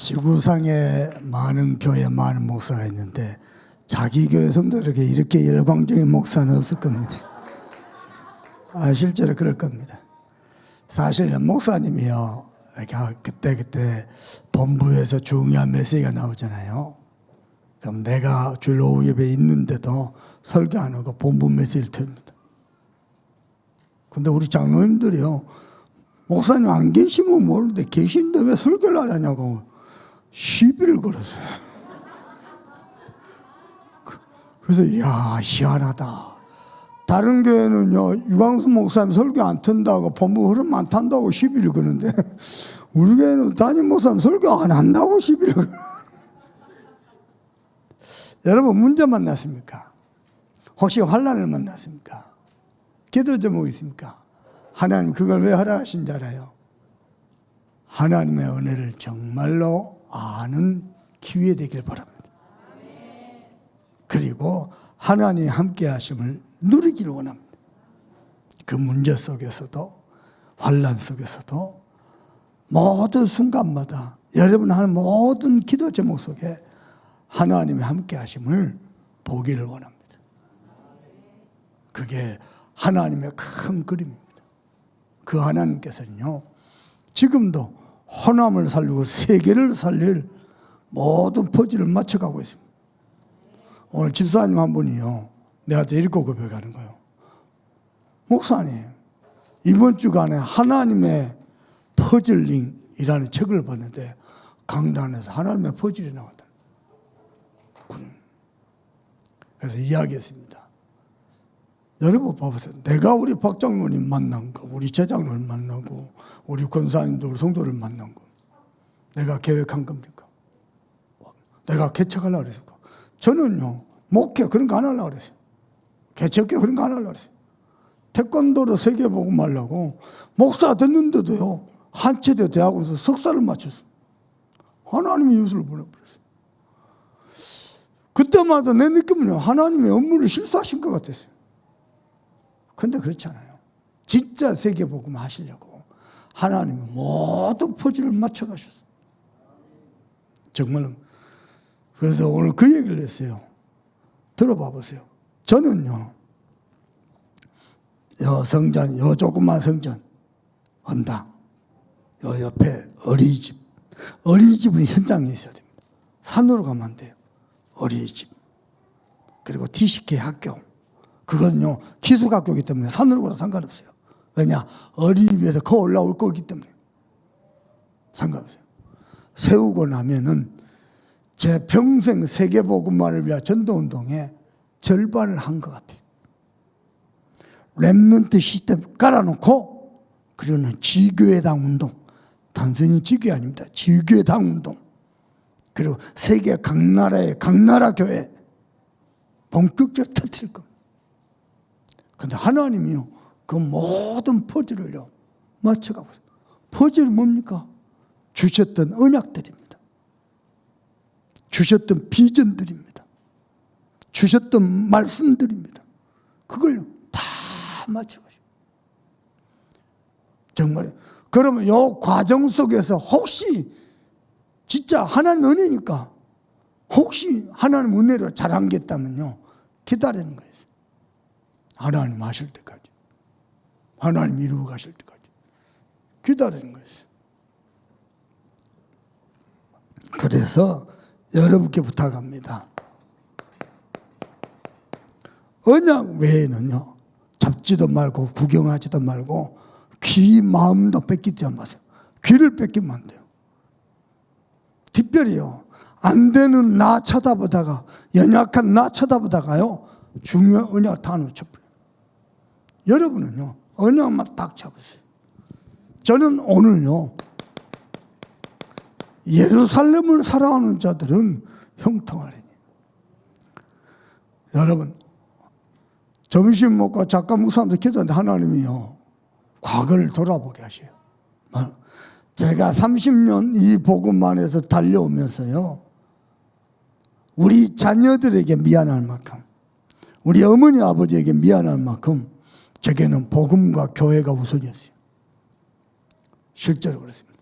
지구상에 많은 교회 많은 목사가 있는데 자기 교회 성도들에게 이렇게 열광적인 목사는 없을 겁니다. 실제로 그럴 겁니다. 사실 목사님이요, 그때 본부에서 중요한 메시지가 나오잖아요. 그럼 내가 주일 오후 예배에 있는데도 설교 안 하고 본부 메시지를 들습니다. 근데 우리 장로님들이요, 목사님 안 계시면 모르는데 계신데 왜 설교를 안 하냐고 시비를 걸었어요. 그래서 이야, 희한하다. 다른 교회는요, 유광수 목사님 설교 안 튼다고 본부 흐름 안 탄다고 시비를 거는데 우리 교회는 담임 목사님 설교 안 한다고 시비를 걸어요. 여러분, 문제 만났습니까? 혹시 환난을 만났습니까? 기도 제목이 있습니까? 하나님 그걸 왜 허락하신 줄 알아요? 하나님의 은혜를 정말로 아는 기회 되길 바랍니다. 그리고 하나님이 함께 하심을 누리기를 원합니다. 그 문제 속에서도 환난 속에서도 모든 순간마다 여러분 하는 모든 기도 제목 속에 하나님의 함께 하심을 보기를 원합니다. 그게 하나님의 큰 그림입니다. 그 하나님께서는요, 지금도 호남을 살리고 세계를 살릴 모든 퍼즐을 맞춰가고 있습니다. 오늘 집사님 한 분이요, 내한테 이렇게 고백하는 거예요. 목사님, 이번 주간에 하나님의 퍼즐링이라는 책을 봤는데 강단에서 하나님의 퍼즐이 나왔다. 그래서 이야기했습니다. 여러분 봐보세요. 내가 우리 박 장로님 만난 거, 우리 제장로를 만나고 우리 권사님들, 우리 성도를 만난 거 내가 계획한 겁니까? 내가 개척하려고 그랬을까? 저는요, 목회 그런 거 안 하려고 그랬어요. 개척교 그런 거 안 하려고 그랬어요. 태권도로 세계보고 말라고 목사 됐는데도요, 한체대 대학원에서 석사를 마쳤어요. 하나님이 이웃을 보내버렸어요. 그때마다 내 느낌은요, 하나님의 업무를 실수하신 것 같았어요. 근데 그렇지 않아요. 진짜 세계복음 하시려고 하나님은 모든 퍼즐을 맞춰가셨어요. 정말. 그래서 오늘 그 얘기를 했어요. 들어봐 보세요. 저는요, 요 성전, 요 조그만 성전, 헌당, 요 옆에 어린이집. 어린이집은 현장에 있어야 됩니다. 산으로 가면 안 돼요. 어린이집. 그리고 TCK 학교. 그건요, 기숙학교이기 때문에 산으로 가도 상관없어요. 왜냐? 어린이집에서 거 올라올 거기 때문에. 상관없어요. 세우고 나면은 제 평생 세계복음화를 위한 전도운동에 절반을 한 것 같아요. 렘넌트 시스템 깔아놓고, 그리고는 지교회당 운동. 단순히 지교회 아닙니다. 지교회당 운동. 그리고 세계 각 나라의 각 나라 교회 본격적으로 터뜨릴 겁니다. 근데 하나님이요, 그 모든 퍼즐을요, 맞춰가고 있어요. 퍼즐이 뭡니까? 주셨던 언약들입니다. 주셨던 비전들입니다. 주셨던 말씀들입니다. 그걸 다 맞춰가시고. 정말. 그러면 이 과정 속에서 혹시 진짜 하나님 은혜니까 혹시 하나님 은혜로 잘한 게 있다면요, 기다리는 거예요. 하나님 하실 때까지. 하나님 이루어 가실 때까지. 기다리는 거예요. 그래서 여러분께 부탁합니다. 언약 외에는요, 잡지도 말고 구경하지도 말고 귀 마음도 뺏기지 마세요. 귀를 뺏기면 안 돼요. 특별히요, 안 되는 나 쳐다보다가, 연약한 나 쳐다보다가요, 중요한 언약 다 놓쳐버려요. 여러분은요, 언약만 딱 잡으세요. 저는 오늘요, 예루살렘을 사랑하는 자들은 형통하리니. 여러분, 점심 먹고 잠깐 묵상하면서 기도하는데 하나님이요, 과거를 돌아보게 하셔요. 제가 30년 이 복음 안에서 달려오면서요, 우리 자녀들에게 미안할 만큼, 우리 어머니 아버지에게 미안할 만큼 제게는 복음과 교회가 우선이었어요. 실제로 그렇습니다.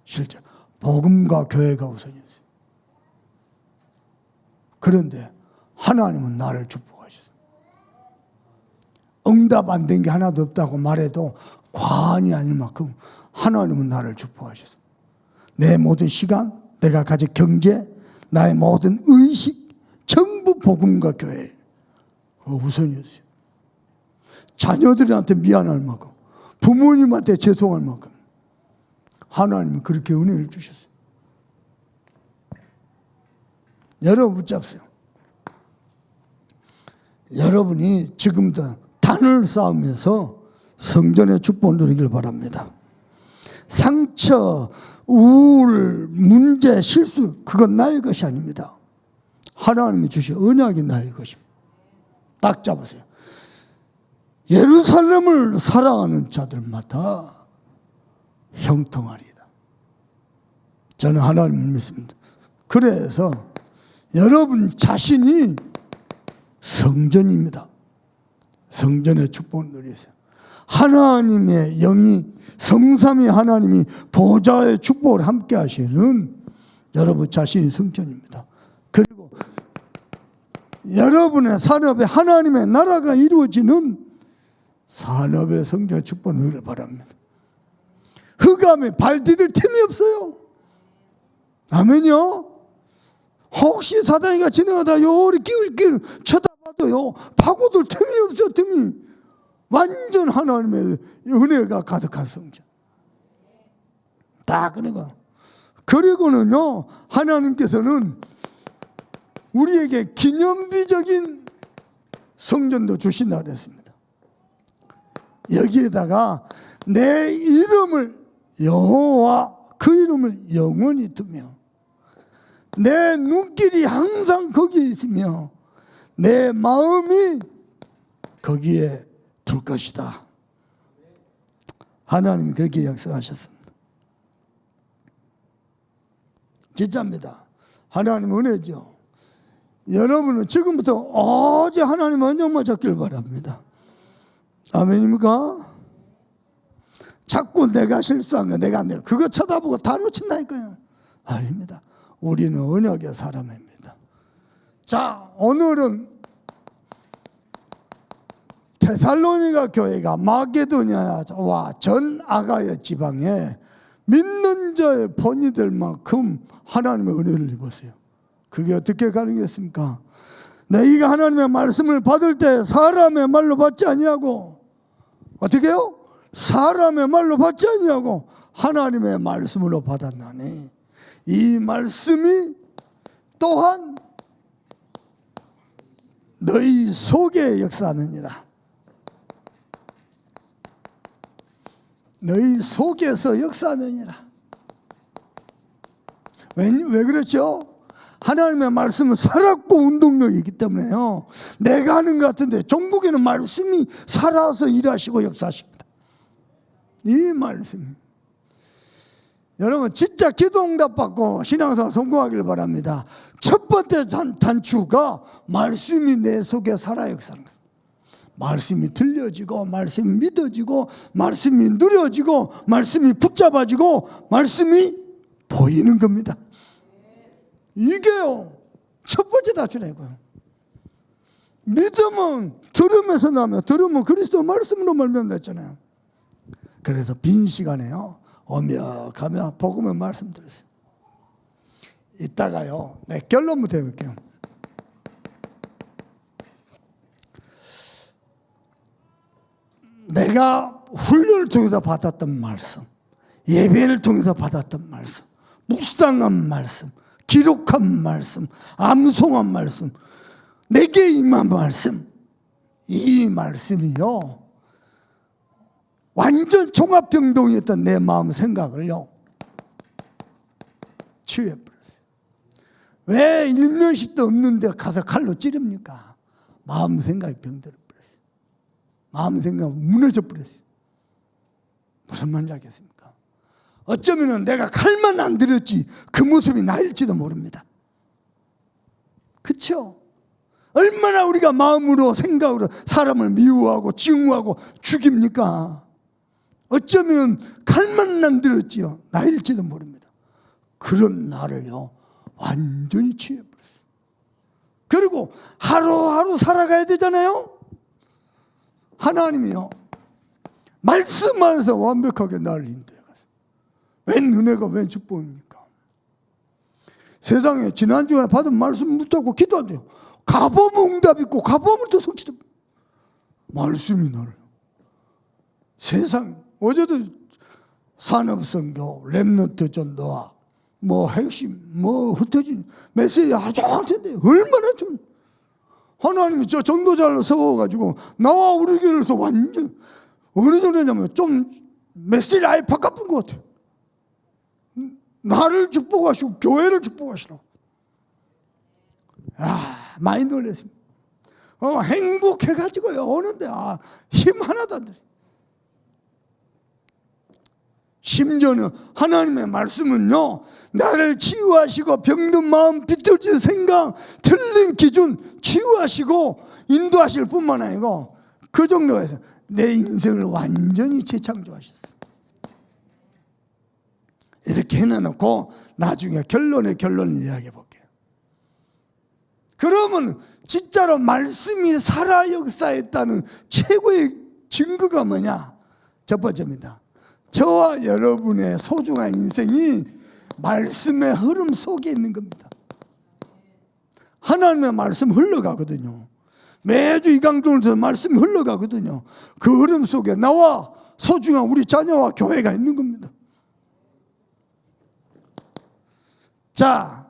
실제로 복음과 교회가 우선이었어요. 그런데 하나님은 나를 축복하셨어요. 응답 안 된 게 하나도 없다고 말해도 과언이 아닐 만큼 하나님은 나를 축복하셨어요. 내 모든 시간, 내가 가진 경제, 나의 모든 의식 전부 복음과 교회 우선이었어요. 자녀들한테 미안할 만큼, 부모님한테 죄송할 만큼 하나님은 그렇게 은혜를 주셨어요. 여러분 붙잡으세요. 여러분이 지금도 단을 쌓으면서 성전의 축복을 누리길 바랍니다. 상처, 우울, 문제, 실수 그건 나의 것이 아닙니다. 하나님이 주신 언약이 나의 것입니다. 딱 잡으세요. 예루살렘을 사랑하는 자들마다 형통하리이다. 저는 하나님을 믿습니다. 그래서 여러분 자신이 성전입니다. 성전의 축복을 누리세요. 하나님의 영이 성삼위 하나님이 보좌의 축복을 함께 하시는 여러분 자신이 성전입니다. 그리고 여러분의 산업에 하나님의 나라가 이루어지는 산업의 성전의 축복을 누리길 바랍니다. 흑암에 발 디딜 틈이 없어요. 아멘요. 혹시 사단이가 지나가다 요리 끼울 쳐다봐도요 파고들 틈이 없어. 틈이 완전 하나님의 은혜가 가득한 성전. 다 그러니까 그리고는요 하나님께서는 우리에게 기념비적인 성전도 주신다 그랬습니다. 여기에다가 내 이름을 여호와 그 이름을 영원히 두며 내 눈길이 항상 거기에 있으며 내 마음이 거기에 둘 것이다. 하나님이 그렇게 약속하셨습니다. 진짜입니다. 하나님 은혜죠. 여러분은 지금부터 오직 하나님 언약만 잡길 바랍니다. 아멘입니까? 자꾸 내가 실수한 거 내가 안 돼. 그거 쳐다보고 다 놓친다니까요. 아닙니다. 우리는 언약의 사람입니다. 자, 오늘은 데살로니가 교회가 마게도냐와 전 아가야 지방에 믿는 자의 본이 될 만큼 하나님의 은혜를 입었어요. 그게 어떻게 가능했습니까? 너희가 하나님의 말씀을 받을 때 사람의 말로 받지 아니하고 어떻게 해요? 사람의 말로 받지 아니하고 하나님의 말씀으로 받았나니 이 말씀이 또한 너희 속에 역사하느니라. 너희 속에서 역사하느니라. 왜 그렇죠? 하나님의 말씀은 살았고 운동력이 있기 때문에요. 내가 하는 것 같은데 종국에는 말씀이 살아서 일하시고 역사하십니다. 이 말씀이. 여러분 진짜 기도 응답받고 신앙생활 성공하기를 바랍니다. 첫 번째 단추가 말씀이 내 속에 살아 역사하는 거예요. 말씀이 들려지고 말씀이 믿어지고 말씀이 누려지고 말씀이 붙잡아지고 말씀이 보이는 겁니다. 이게요 첫 번째 단추라고요. 믿음은 들음에서 나며 들음은 그리스도 말씀으로 말미암는다 했잖아요. 그래서 빈 시간에요 오며 가며 복음의 말씀 들으세요. 이따가요 내 결론부터 해볼게요. 내가 훈련을 통해서 받았던 말씀, 예배를 통해서 받았던 말씀, 묵상한 말씀, 기록한 말씀, 암송한 말씀, 내게 임한 말씀, 이 말씀이요 완전 종합병동이었던 내 마음 생각을요 치유해버렸어요. 왜 일면식도 없는데 가서 칼로 찌릅니까? 마음 생각이 병들어버렸어요. 마음 생각이 무너져 버렸어요. 무슨 말인지 알겠습니까? 어쩌면 내가 칼만 안 들었지 그 모습이 나일지도 모릅니다. 그렇죠? 얼마나 우리가 마음으로 생각으로 사람을 미워하고 증오하고 죽입니까? 어쩌면 칼만 안 들었지요 나일지도 모릅니다. 그런 나를요 완전히 취해버렸어요. 그리고 하루하루 살아가야 되잖아요. 하나님이요 말씀 안에서 완벽하게 나를 인도해 가세요. 웬 은혜가 웬 축복입니까? 세상에 지난주에 받은 말씀 붙잡고 기도한대요. 가보면 응답 있고 가보면 또 성취도. 말씀이 나를. 세상 어제도 산업선교, 렘넌트 전도와 뭐 핵심, 뭐 흩어진 메시지 하루 종일 텐데 얼마나 좀 하나님이 저 전도자로 세워가지고 나와 우리 교회에서 완전 어느 정도냐면 좀 메시지 아예 바꿔본 것 같아요. 나를 축복하시고 교회를 축복하시라고. 많이 놀랐습니다. 행복해가지고요 오는데 힘 하나도 안 들어요. 심지어는 하나님의 말씀은요 나를 치유하시고 병든 마음, 비틀어진 생각, 틀린 기준 치유하시고 인도하실 뿐만 아니고 그 정도가 해서 내 인생을 완전히 재창조하셨어요. 이렇게 해놓고 나중에 결론을 이야기해 볼게요. 그러면 진짜로 말씀이 살아 역사했다는 최고의 증거가 뭐냐? 첫 번째입니다. 저와 여러분의 소중한 인생이 말씀의 흐름 속에 있는 겁니다. 하나님의 말씀 흘러가거든요. 매주 이 강론에서 말씀이 흘러가거든요. 그 흐름 속에 나와 소중한 우리 자녀와 교회가 있는 겁니다. 자,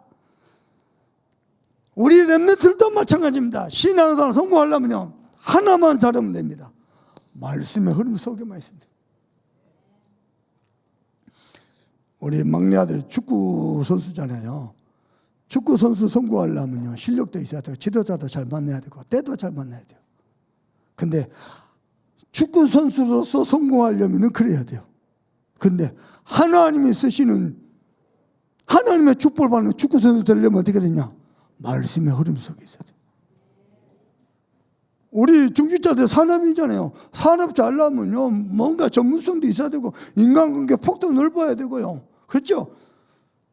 우리 렘넌트들도 마찬가지입니다. 신앙생활 성공하려면요 하나만 잘하면 됩니다. 말씀의 흐름 속에만 있습니다. 우리 막내 아들 축구 선수잖아요. 축구 선수 성공하려면요 실력도 있어야 되고 지도자도 잘 만나야 되고 때도 잘 만나야 돼요. 근데 축구 선수로서 성공하려면 그래야 돼요. 근데 하나님이 쓰시는 하나님의 축복을 받는 축구 선수 되려면 어떻게 되냐? 말씀의 흐름 속에 있어야 돼요. 우리 중직자들 산업이잖아요. 산업 잘하면요 뭔가 전문성도 있어야 되고 인간관계 폭도 넓어야 되고요. 그렇죠?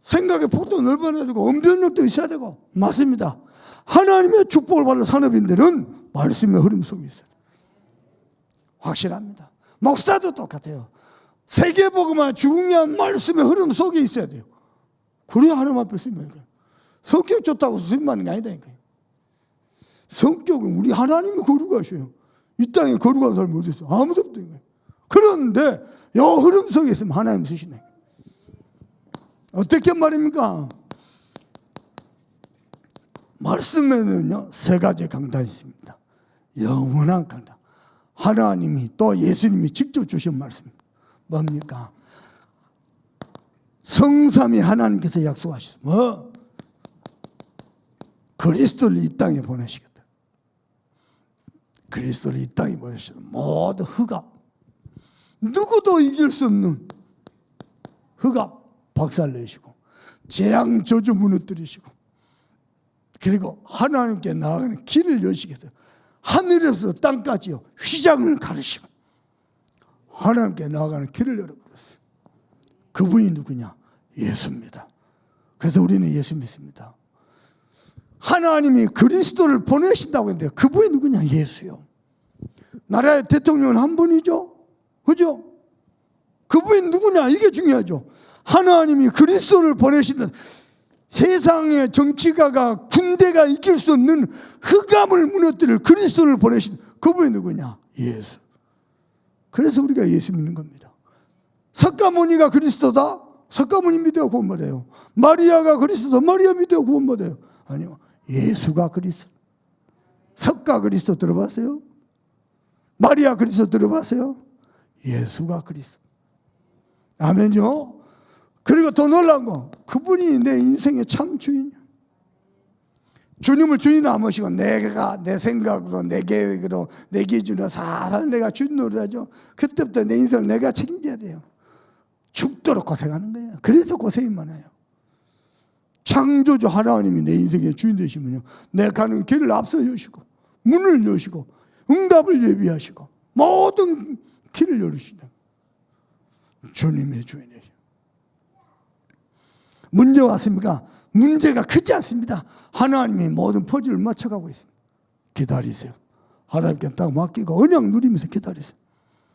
생각의 폭도 넓어야 되고 언변력도 있어야 되고. 맞습니다. 하나님의 축복을 받는 산업인들은 말씀의 흐름 속에 있어야 돼요. 확실합니다. 목사도 똑같아요. 세계복음화 중요한 말씀의 흐름 속에 있어야 돼요. 그래야 하나님 앞에 쓰임받는 거예요. 성격 좋다고 쓰임받는 게 아니다니까요. 성격은 우리 하나님이 거룩하셔요. 이 땅에 거룩한 사람이 어디 있어요? 아무도 없다는 거예요. 그런데 이 흐름 속에 있으면 하나님 쓰시네. 어떻게 말입니까? 말씀에는요 세 가지 강단이 있습니다. 영원한 강단. 하나님이 또 예수님이 직접 주신 말씀. 뭡니까? 성삼위 하나님께서 약속하셨어요. 뭐? 그리스도를 이 땅에 보내시겠다. 그리스도를 이 땅에 보내시겠다. 모두 흑암. 누구도 이길 수 없는 흑암 박살내시고 재앙 저주 무너뜨리시고 그리고 하나님께 나아가는 길을 여시겠어요. 하늘에서 땅까지요 휘장을 가르시고 하나님께 나아가는 길을 열어버렸어요. 그분이 누구냐? 예수입니다. 그래서 우리는 예수 믿습니다. 하나님이 그리스도를 보내신다고 했는데 그분이 누구냐? 예수요. 나라의 대통령은 한 분이죠. 그죠? 그분이 누구냐? 이게 중요하죠. 하나님이 그리스도를 보내신다. 세상의 정치가가 군대가 이길 수 없는 흑암을 무너뜨릴 그리스도를 보내신 그분이 누구냐? 예수. 그래서 우리가 예수 믿는 겁니다. 석가모니가 그리스도다? 석가모니 믿어야 구원받아요. 마리아가 그리스도다? 마리아 믿어야 구원받아요. 아니요. 예수가 그리스도. 석가 그리스도 들어봤어요? 마리아 그리스도 들어봤어요? 예수가 그리스도. 아멘요. 그리고 더 놀라운 거 그분이 내 인생의 참 주인이야. 주님을 주인 안 모시고 내가 내 생각으로 내 계획으로 내 기준으로 살살 내가 주인 노릇하죠. 그때부터 내 인생을 내가 책임져야 돼요. 죽도록 고생하는 거예요. 그래서 고생이 많아요. 창조주 하나님이 내 인생의 주인 되시면요 내 가는 길을 앞서 여시고 문을 여시고 응답을 예비하시고 모든 길을 열으시는 주님의 주인이에요. 문제 왔습니까? 문제가 크지 않습니다. 하나님이 모든 퍼즐을 맞춰가고 있습니다. 기다리세요. 하나님께 딱 맡기고 언약 누리면서 기다리세요.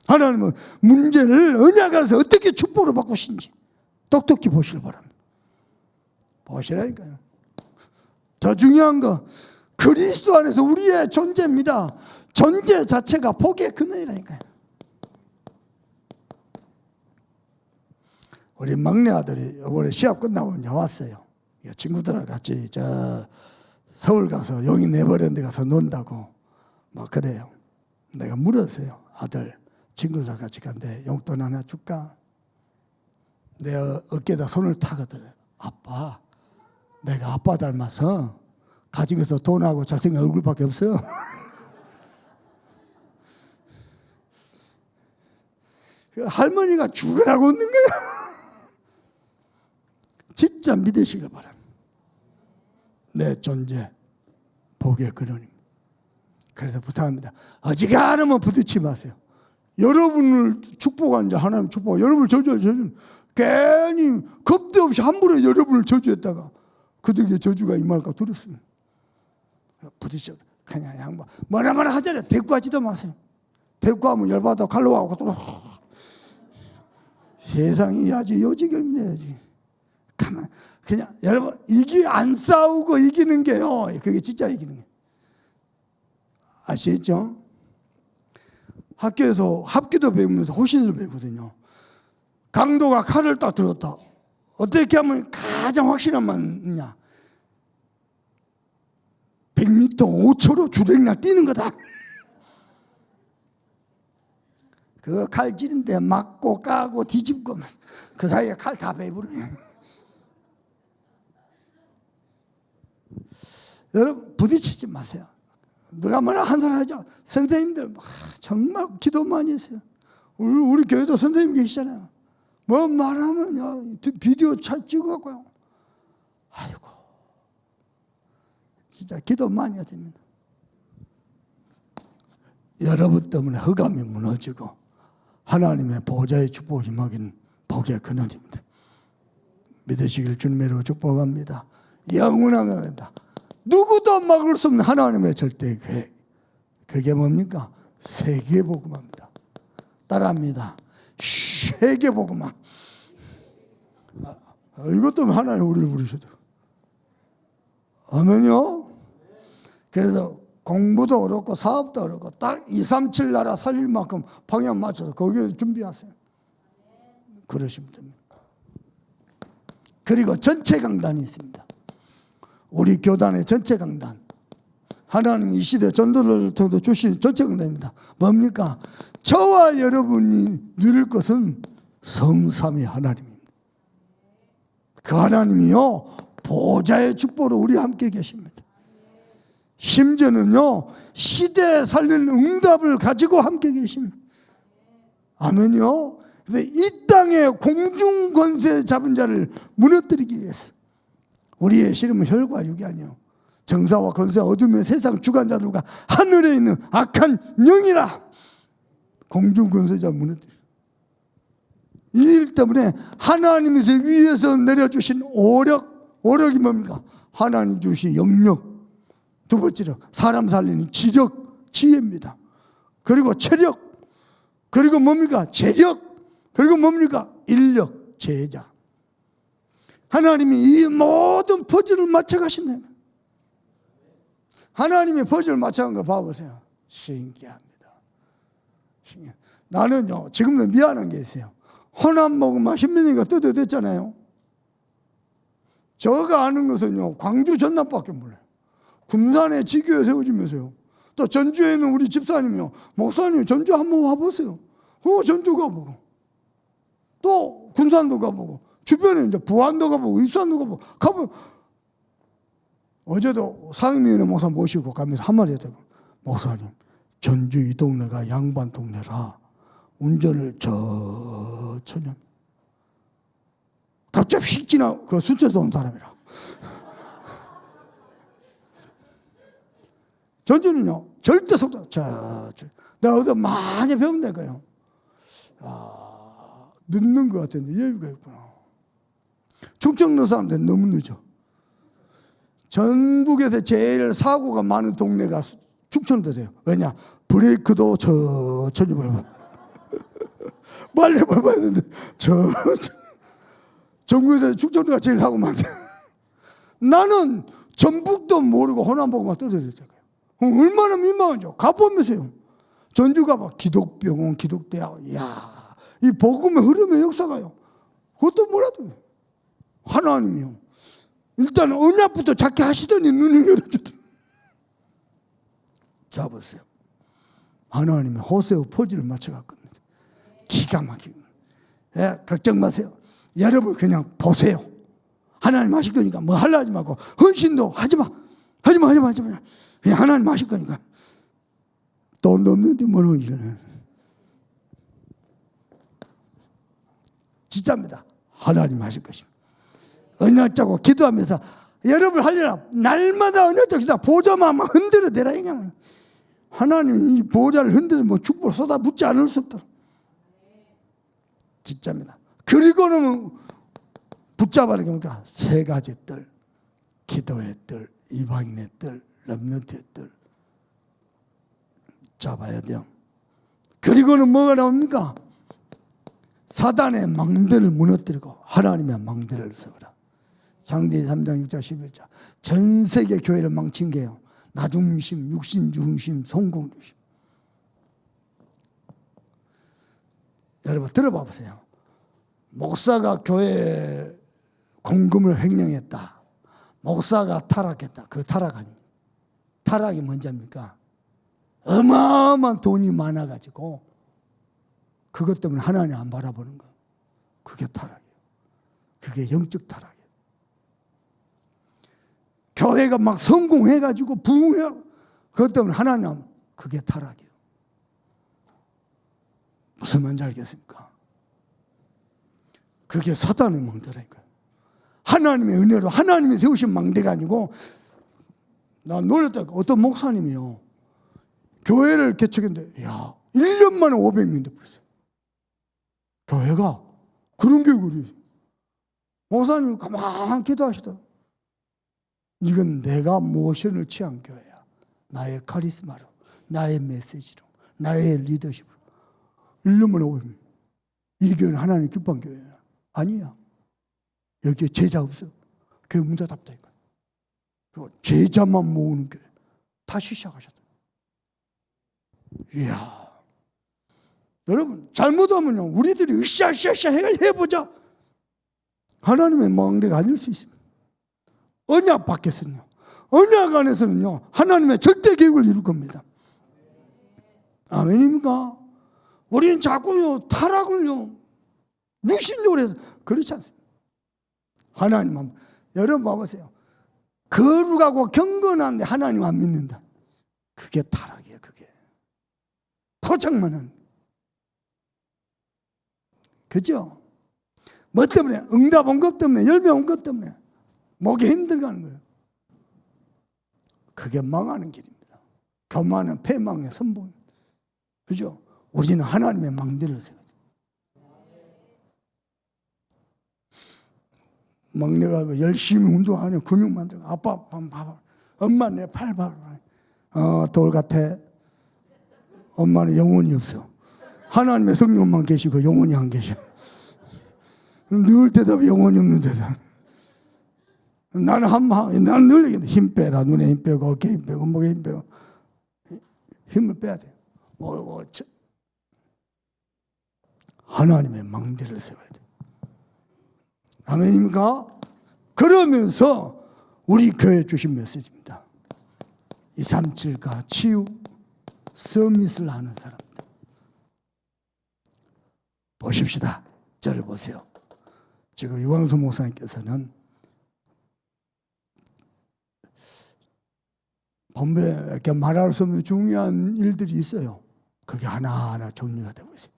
하나님은 문제를 언약 안에서 어떻게 축복으로 바꾸신지 똑똑히 보시길 바랍니다. 보시라니까요. 더 중요한 거 그리스도 안에서 우리의 존재입니다. 존재 자체가 복의 근원이라니까요. 우리 막내 아들이 이번에 시합 끝나고 왔어요. 친구들하고 같이 서울 가서 용인 네버랜드 데 가서 논다고 막 그래요. 내가 물었어요. 아들 친구들하고 같이 가는데 용돈 하나 줄까? 내 어깨에다 손을 타거든. 아빠, 내가 아빠 닮아서 가진 것도 돈하고 잘생긴 얼굴밖에 없어. 할머니가 죽으라고 웃는 거야. 진짜 믿으시길 바랍니다. 내 존재 복의 근원입니다. 그래서 부탁합니다. 어지간하면 부딪히지 마세요. 여러분을 축복한 자 하나님 축복, 여러분을 저주하는 괜히 겁도 없이 함부로 여러분을 저주했다가 그들에게 저주가 임할까 두렵습니다. 부딪혀도 그냥 양반 뭐라 하잖아요. 대꾸하지도 마세요. 대꾸하면 열받아 칼로 하고 또 세상이 아주 요지경이네요. 가만 그냥 여러분 이게 안 싸우고 이기는 게요. 그게 진짜 이기는 게 아시겠죠? 학교에서 합기도 배우면서 호신술 배우거든요. 강도가 칼을 딱 들었다. 어떻게 하면 가장 확실한 말이냐? 100m 5초로 주랭랑 뛰는 거다. 그 칼 찌른데 맞고 까고 뒤집고 그 사이에 칼 다 배부르요. 여러분 부딪히지 마세요. 누가 뭐라 한 소리 하죠. 선생님들 정말 기도 많이 했어요. 우리 교회도 선생님 계시잖아요. 뭐 말하면요 비디오 찍어갖고요. 아이고 진짜 기도 많이 해야 됩니다. 여러분 때문에 흑암이 무너지고 하나님의 보좌의 축복이 임하기는 복의 근원입니다. 믿으시길 주님의 이름으로 축복합니다. 영원한 겁니다. 누구도 막을 수 없는 하나님의 절대 계획. 그게 뭡니까? 세계복음화입니다. 따라합니다. 세계복음화. 이것 때문에 하나님 우리를 부르셔도. 아멘요? 그래서 공부도 어렵고 사업도 어렵고 딱 237 나라 살릴 만큼 방향 맞춰서 거기에 준비하세요. 그러시면 됩니다. 그리고 전체 강단이 있습니다. 우리 교단의 전체 강단. 하나님 이 시대 전도를 통해 주신 전체 강단입니다. 뭡니까? 저와 여러분이 누릴 것은 성삼위 하나님입니다. 그 하나님이요 보좌의 축복으로 우리 함께 계십니다. 심지어는요 시대에 살리는 응답을 가지고 함께 계십니다. 아멘요. 근데 이 땅에 공중 권세 잡은 자를 무너뜨리기 위해서 우리의 씨름은 혈과 육이 아니요 정사와 권세 어둠의 세상 주관자들과 하늘에 있는 악한 영이라. 공중 권세자 무너뜨려. 이 일 때문에 하나님에서 위에서 내려주신 오력이 뭡니까? 하나님 주신 영력. 두 번째로 사람 살리는 지력, 지혜입니다. 그리고 체력. 그리고 뭡니까? 재력. 그리고 뭡니까? 인력, 제자. 하나님이 이 모든 퍼즐을 맞춰가신다. 하나님이 퍼즐을 맞춰간 거 봐보세요. 신기합니다. 나는요 지금도 미안한 게 있어요. 호남 먹으면 신민이가 뜯어댔잖아요. 저가 아는 것은요 광주 전남밖에 몰라요. 군산에 지교에 세워지면서요. 또 전주에 있는 우리 집사님이요. 목사님 전주 한번 와보세요. 그거 전주 가보고 또 군산도 가보고 주변에 이제 부안도 가보고 익산도 가보고 가보면 어제도 상임위원회 목사 모시고 가면서 한마디 했다고. 목사님 전주 이 동네가 양반 동네라 운전을 천천히 갑자기 휙 지나 그 순천에서 온 사람이라. 전주는요 절대 속도 내가 어디 많이 배운다니까요. 늦는 것 같은데 여유가 있구나. 충청도 사람들은 너무 늦어. 전국에서 제일 사고가 많은 동네가 충청도래요. 왜냐? 브레이크도 천천히 밟아. 빨리 밟아야 되는데 전국에서 충청도가 제일 사고 많대. 나는 전북도 모르고 호남 보고만 떠들었잖아요. 얼마나 민망하죠. 가보면서요. 전주 가봐. 기독병원, 기독대학. 이야, 이 복음의 흐름의 역사가요. 그것도 몰라도 하나님이요. 일단 언약부터 작게 하시더니 눈을 열어주더니. 자 보세요. 하나님의 호세의 포즈를 맞춰갔거든요. 기가 막히고. 예, 걱정 마세요. 여러분 그냥 보세요. 하나님 하실 거니까 뭐 하려 하지 말고 헌신도 하지 마. 하지 마. 그냥 하나님 하실 거니까. 돈도 없는데 뭘 헌신해. 진짜입니다. 하나님 하실 것입니다. 언약 짜고 기도하면서 여러분 하려나 날마다 언약 짜고 기도 보좌만 흔들어 대라. 하나님 이 보좌를 흔들어 뭐 축복을 쏟아 붓지 않을 수 없다. 진짜입니다. 그리고는 붙잡아야 되니까 세 가지 뜰, 기도의 뜰, 이방인의 뜰, 렘넌트의 뜰 잡아야 돼요. 그리고는 뭐가 나옵니까? 사단의 망대를 무너뜨리고 하나님의 망대를 세우라. 창세기 3장 6절 11절. 전 세계 교회를 망친 게요. 나중심, 육신중심, 성공중심. 여러분 들어봐 보세요. 목사가 교회 공금을 횡령했다. 목사가 타락했다. 그 타락 아닙니다. 타락이 뭔지입니까? 어마어마한 돈이 많아가지고 그것 때문에 하나님 안 바라보는 거예요. 그게 타락이에요. 그게 영적 타락이에요. 교회가 막 성공해가지고 부흥해 그것 때문에 하나님 그게 타락이에요. 무슨 말인지 알겠습니까? 그게 사단의 망대라니까요. 하나님의 은혜로 하나님이 세우신 망대가 아니고 나 놀랬다. 어떤 목사님이요. 교회를 개척했는데 야 1년 만에 500명 돼버렸어요. 교회가 그런 교육을 해요. 목사님이 가만히 기도하시다. 이건 내가 모션을 취한 교회야. 나의 카리스마로, 나의 메시지로, 나의 리더십으로. 1년 만에 500명. 이 교회는 하나님 기뻐한 교회야. 아니야. 여기에 제자 없어. 교회 문 닫았다니까. 그리고 제자만 모으는 교회. 다시 시작하셨다. 이야. 여러분 잘못하면요 우리들이 으쌰으쌰으쌰 해보자. 하나님의 망대가 아닐 수 있습니다. 언약 밖에서는요. 언약 안에서는요 하나님의 절대 계획을 이룰 겁니다. 아멘입니까? 우리는 자꾸요 타락을요 무신적으로 해서 그렇지 않습니다. 하나님만 여러분 봐보세요. 거룩하고 경건한데 하나님 안 믿는다. 그게 타락이에요. 그게 포장만 한 그죠? 뭐 때문에? 응답 온 것 때문에, 열매 온 것 때문에 목이 힘들어가는 거예요. 그게 망하는 길입니다. 교만은 패망의 선봉입니다. 그죠? 우리는 하나님의 망대를 세워야 돼요. 막내가 열심히 운동하냐 근육 만들고 아빠 봐봐. 엄마 내 팔 봐봐. 돌 같아. 엄마는 영혼이 없어. 하나님의 성령만 계시고 영혼이 안 계셔. 늘 대답이 영혼이 없는 대답. 나는 늘 얘기해. 힘 빼라. 눈에 힘 빼고 어깨에 힘 빼고 목에 힘 빼고 힘을 빼야 돼요. 하나님의 망대를 세워야 돼요. 아멘입니까? 그러면서 우리 교회 주신 메시지입니다. 237가 치유 서밋을 하는 사람들. 보십시다. 저를 보세요. 지금 유광수 목사님께서는 본부에 이렇게 말할 수 없는 중요한 일들이 있어요. 그게 하나하나 정리가 되고 있어요.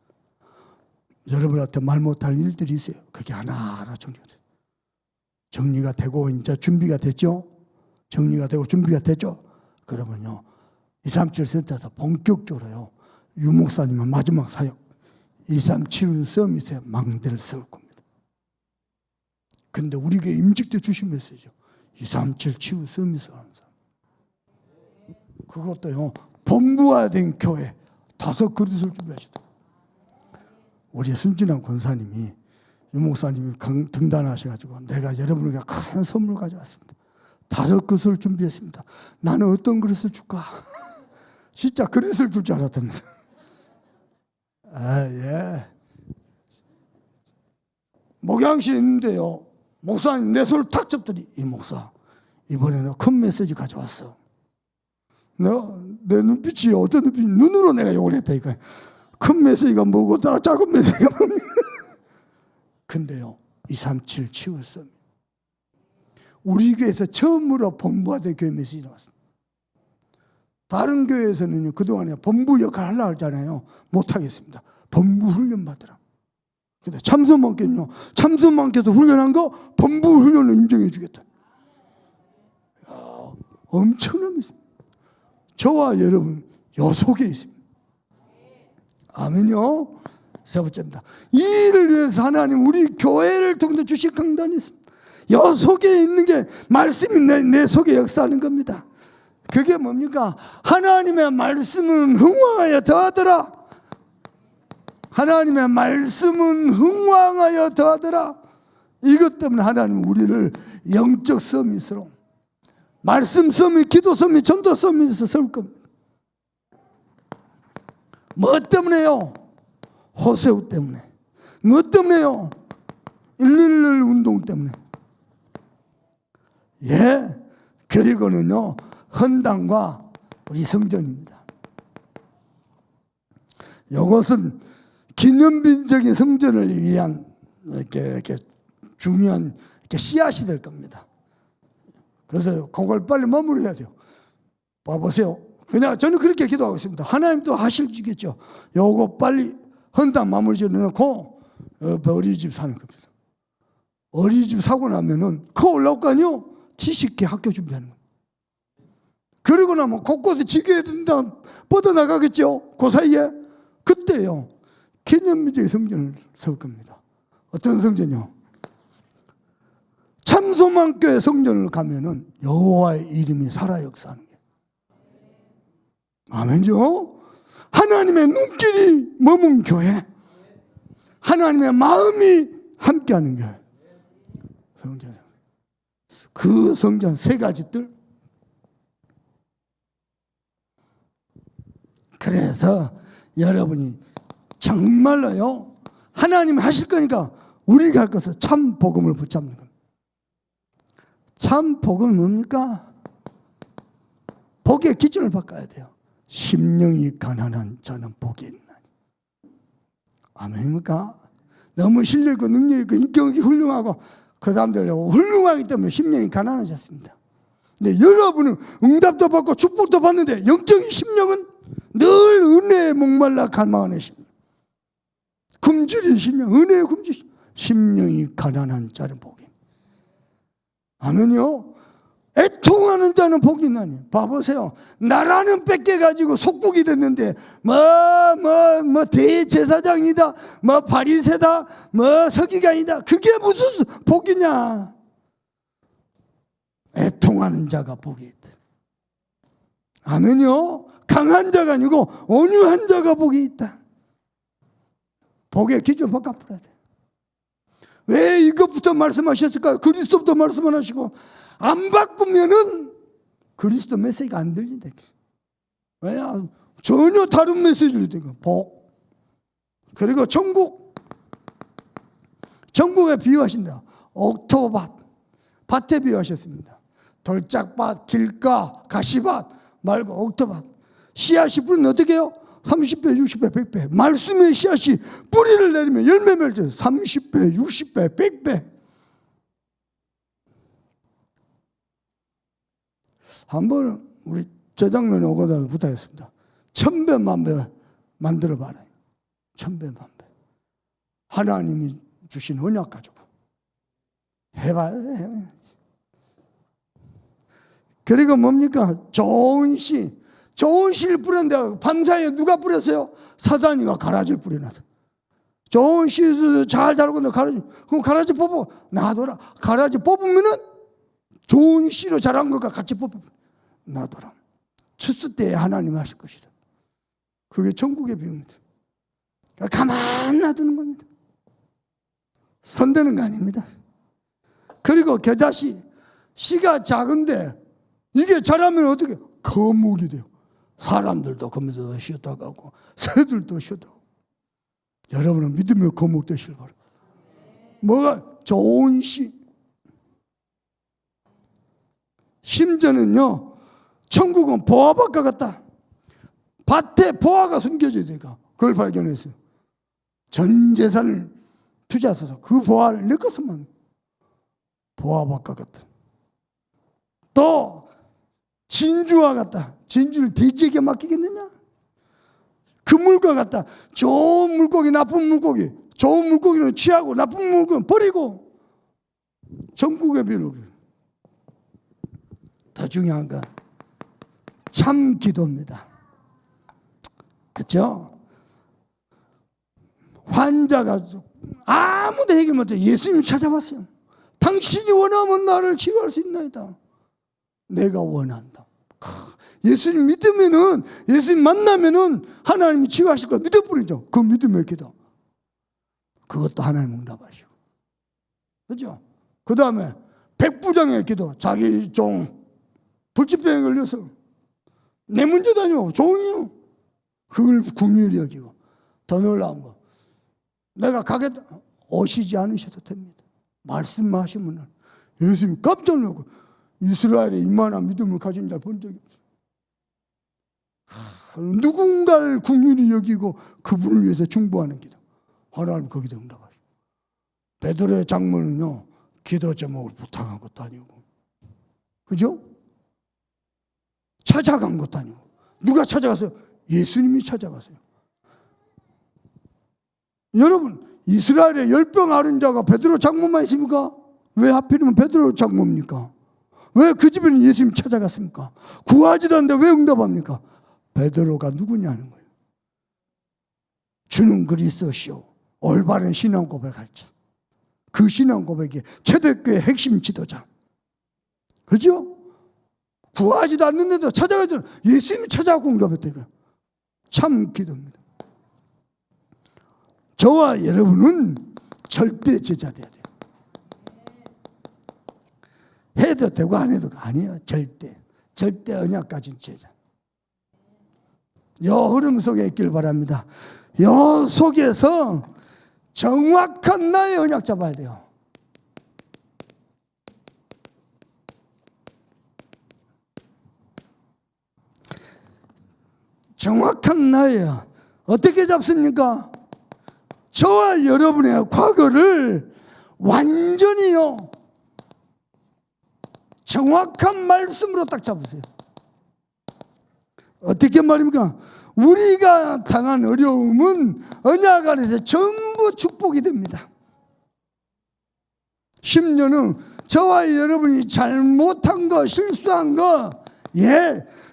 여러분한테 말 못할 일들이 있어요. 그게 하나하나 정리가 돼요. 정리가 되고 이제 준비가 됐죠. 정리가 되고 준비가 됐죠. 그러면요 237 센터에서 본격적으로요 유 목사님은 마지막 사역 237 서밋에 망대를 세울 겁니다. 근데 우리에게 임직돼 주신 메시지죠. 237 치유 서밋을 하는 사람. 그것도요, 본부화된 교회 5 그릇을 준비하시다. 우리 순진한 권사님이, 유목사님이 등단하셔가지고 내가 여러분에게 큰 선물 가져왔습니다. 5 그릇을 준비했습니다. 나는 어떤 그릇을 줄까? 진짜 그릇을 줄 줄 알았답니다. 예. 목양실에 있는데요, 목사님 내 손을 탁 잡더니, 이 목사 이번에는 큰 메시지 가져왔어. 내 눈빛이 어떤 눈빛이, 눈으로 내가 욕을 했다니까. 큰 메시지가 뭐고 작은 메시지가 뭡니까? 근데요, 237 치웠어. 우리 교회에서 처음으로 본부화된 교회 메시지 나왔습니다. 다른 교회에서는 그동안에 본부 역할 하려고 하잖아요. 못하겠습니다. 본부 훈련 받으라. 근데 참선만께는요, 참선만께서 훈련한 거 본부 훈련을 인정해 주겠다. 엄청난 메시지. 저와 여러분 요 속에 있습니다. 아멘요. 3번째입니다. 이 일을 위해서 하나님 우리 교회를 통해 주실 강단이 있습니다. 요 속에 있는 게 말씀이 내 속에 역사하는 겁니다. 그게 뭡니까? 하나님의 말씀은 흥왕하여 더하더라. 하나님의 말씀은 흥왕하여 더하더라. 이것 때문에 하나님 우리를 영적 서밋으로, 말씀 서밋, 기도 서밋, 전도 서밋에서 세울 겁니다. 뭐 때문에요? 호세우 때문에. 뭐 때문에요? 111 운동 때문에. 예. 그리고는요, 헌당과 우리 성전입니다. 이것은 기념비적인 성전을 위한 이렇게 중요한 씨앗이 될 겁니다. 그래서 그걸 빨리 마무리해야 돼요. 봐보세요. 그냥 저는 그렇게 기도하고 있습니다. 하나님도 하실지겠죠. 요거 빨리 헌당 마무리 지어놓고 어린이집 사는 겁니다. 어린이집 사고 나면은 코 올라올 거 아니요? T10개 학교 준비하는 겁니다. 그러고 나면 곳곳에 지교에 든다 뻗어나가겠죠. 그 사이에 그때요, 기념비적인 성전을 세울 겁니다. 어떤 성전이요? 참소망교회 성전을 가면은 여호와의 이름이 살아 역사하는 거예요. 아멘죠? 하나님의 눈길이 머문 교회, 하나님의 마음이 함께하는 교회. 성전. 그 성전 3가지들. 그래서 여러분이 정말로요, 하나님이 하실 거니까 우리가 할 것은 참 복음을 붙잡는 겁니다. 참 복음은 뭡니까? 복의 기준을 바꿔야 돼요. 심령이 가난한 자는 복이 있나니. 아멘입니까? 너무 실력 있고 능력 있고 인격이 훌륭하고 그 사람들 훌륭하기 때문에 심령이 가난하셨습니다. 근데 여러분은 응답도 받고 축복도 받는데 영적인 심령은 늘 은혜에 목말라 갈망하는 심령, 굶주린 심령, 은혜의 굶주린 심령이 가난한 자는 복이. 아멘요. 애통하는 자는 복이 있나니. 봐보세요. 나라는 뺏겨가지고 속국이 됐는데 대제사장이다, 바리새다, 서기관이다. 그게 무슨 복이냐. 애통하는 자가 복이 있다. 아멘요. 강한 자가 아니고 온유한 자가 복이 있다. 복의 기준 바꿔야 돼. 왜 이것부터 말씀하셨을까요? 그리스도부터 말씀 안 하시고 안 바꾸면은 그리스도 메시지가 안 들린다. 왜냐? 전혀 다른 메시지를 듣고 복. 그리고 전국에 비유하신다. 옥토밭, 밭에 비유하셨습니다. 돌짝밭, 길가, 가시밭 말고 옥토밭. 씨앗이 뿌리는 어떻게 해요? 30배, 60배, 100배. 말씀의 씨앗이 뿌리를 내리면 열매 맺어요. 30배, 60배, 100배. 한번 우리 저장면에 오고다 부탁했습니다. 1000배, 1000배 만들어 봐라. 1000배, 1000배. 하나님이 주신 언약 가지고 해봐야지. 그리고 뭡니까? 좋은 씨를 뿌렸는데 밤사이에 누가 뿌렸어요? 사단이가 가라지를 뿌려놨어요. 좋은 시에서 잘 자르고 그럼 가라지 뽑아 놔둬라. 가라지 뽑으면은 좋은 씨로 자란 것과 같이 뽑아 놔둬라. 추수 때에 하나님 하실 것이다. 그게 천국의 비유입니다. 가만 놔두는 겁니다. 손대는 거 아닙니다. 그리고 겨자씨, 씨가 작은데 이게 자라면 어떻게 거목이 돼요. 사람들도 거기서 쉬었다 가고 새들도 쉬었다 가고. 여러분은 믿음의 거목 되시길 바랍니다. 뭐가 좋은 씨. 심지어는요, 천국은 보화밭과 같다. 밭에 보화가 숨겨져 있으니까 그걸 발견했어요. 전 재산을 투자해서 그 보화를 내 것만 보화밭과 같다. 또 진주와 같다. 진주를 돼지에게 맡기겠느냐? 그물과 같다. 좋은 물고기, 나쁜 물고기. 좋은 물고기는 취하고 나쁜 물고기는 버리고. 천국의 비유. 더 중요한 건 참 기도입니다. 그렇죠? 환자가 아무도 해결 못해. 예수님 찾아왔어요. 당신이 원하면 나를 치유할 수 있나이다. 내가 원한다. 예수님 믿으면은, 예수님 만나면은 하나님이 치유하실 거 믿어버리죠. 그 믿음의 기도. 그것도 하나님 응답하시고. 그죠? 그 다음에 백부장의 기도. 자기 종 불치병에 걸려서 내 문제도 아니고 종이요. 그걸 궁휼히 여기고. 더 놀라운 거. 내가 가겠다. 오시지 않으셔도 됩니다. 말씀하시면 예수님 깜짝 놀고 이스라엘에 이만한 믿음을 가진 자를 본 적이 없어요. 누군가를 궁휼히 여기고 그분을 위해서 중보하는 기도. 하나님 거기다 응답하시고. 베드로의 장모는요, 기도 제목을 부탁한 것도 아니고, 그죠? 찾아간 것도 아니고. 누가 찾아갔어요? 예수님이 찾아갔어요. 여러분, 이스라엘에 열병 앓은 자가 베드로 장모만 있습니까? 왜 하필이면 베드로 장모입니까? 왜 그 집에는 예수님 찾아갔습니까? 구하지도 않는데 왜 응답합니까? 베드로가 누구냐는 거예요. 주는 그리스도시오. 올바른 신앙 고백할지. 그 신앙 고백이 초대교회 핵심 지도자. 그죠? 구하지도 않는데도 찾아가죠. 예수님이 찾아가고 응답했대요. 참 기도입니다. 저와 여러분은 절대 제자 돼야 돼요. 해도 되고 안 해도 아니에요. 절대 언약 가진 제자. 요 흐름 속에 있길 바랍니다. 요 속에서 정확한 나의 언약 잡아야 돼요. 정확한 나의 어떻게 잡습니까? 저와 여러분의 과거를 완전히요, 정확한 말씀으로 딱 잡으세요. 어떻게 말입니까? 우리가 당한 어려움은 언약 안에서 전부 축복이 됩니다. 심지어는 저와 여러분이 잘못한 거, 실수한 거,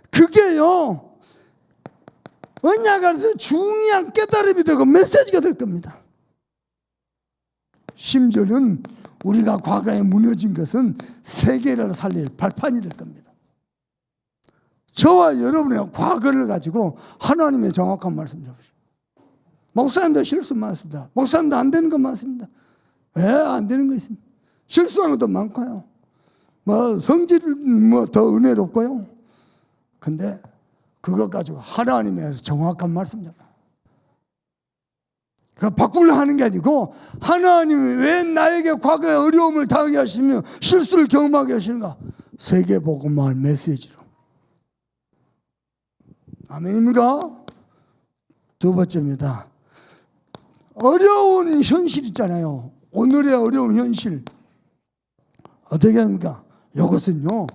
그게요, 언약 안에서 중요한 깨달음이 되고 메시지가 될 겁니다. 심지어는 우리가 과거에 무너진 것은 세계를 살릴 발판이 될 겁니다. 저와 여러분의 과거를 가지고 하나님의 정확한 말씀 잡으시오. 목사님도 실수 많습니다. 목사님도 안 되는 것 많습니다. 왜 안 되는 거 있습니다. 실수한 것도 많고요. 성질은 더 은혜롭고요. 근데 그것 가지고 하나님의 정확한 말씀 잡아요. 그 바꾸려 하는 게 아니고, 하나님이 왜 나에게 과거에 어려움을 당하게 하시며 실수를 경험하게 하시는가? 세계복음화할 메시지로. 아멘입니까? 두 번째입니다. 어려운 현실 있잖아요. 오늘의 어려운 현실. 어떻게 합니까? 이것은요,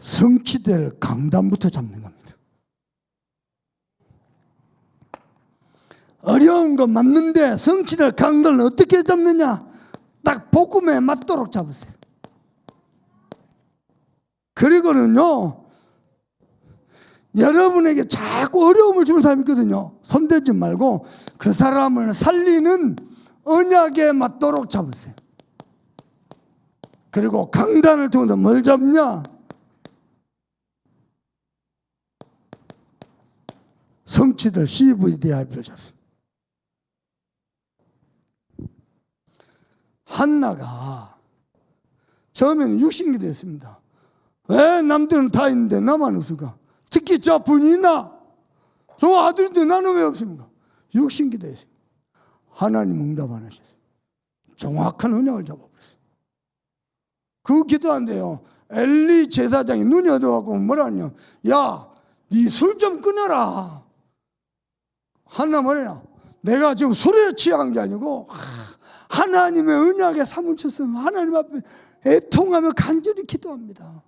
성취될 강단부터 잡는 겁니다. 어려운 거 맞는데 성취될 강단을 어떻게 잡느냐? 딱 복음에 맞도록 잡으세요. 그리고는요, 여러분에게 자꾸 어려움을 주는 사람이 있거든요. 손대지 말고 그 사람을 살리는 언약에 맞도록 잡으세요. 그리고 강단을 통해서 뭘 잡냐? 성취될 CVDIP를 잡습니다. 한나가 처음에는 육신기도했습니다. 왜 남들은 다 있는데 나만 없을까? 특히 저 부인이나 저 아들인데 나는 왜 없습니까? 육신기도했습니다. 하나님 응답 안 하셨어요. 정확한 언약을 잡아버렸어요. 그 기도 안 돼요. 엘리 제사장이 눈이 어두워갖고 뭐라 하냐? 야, 네 술 좀 끊어라. 한나 뭐래요? 내가 지금 술에 취한 게 아니고 하나님의 언약에 사무쳐서 하나님 앞에 애통하며 간절히 기도합니다.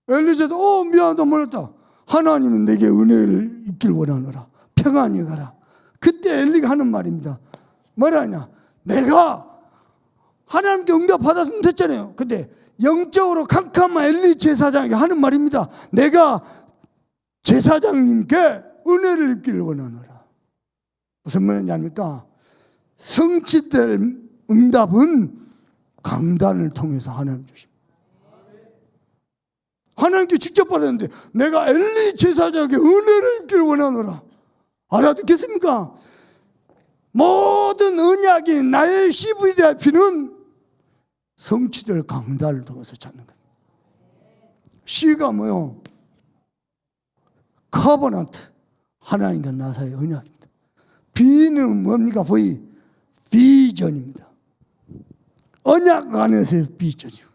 엘리제도 미안하다 몰랐다. 하나님은 내게 은혜를 있길 원하노라. 평안히 가라. 그때 엘리가 하는 말입니다. 뭐라냐? 내가 하나님께 응답 받았으면 됐잖아요. 근데 영적으로 캄캄한 엘리 제사장에게 하는 말입니다. 내가 제사장님께 은혜를 입기를 원하노라. 무슨 말이냐니까 성취될 응답은 강단을 통해서 하나님 주십니다. 하나님께 직접 받았는데 내가 엘리 제사장에게 은혜를 입기를 원하노라. 알아듣겠습니까? 모든 언약이 나의 CVDIP는 성취될 강단을 통해서 찾는 거예요. C가 뭐요? 커버넌트, 하나님과 나 사이의 언약입니다. B는 뭡니까? 비전입니다. 언약 안에서의 비전이요.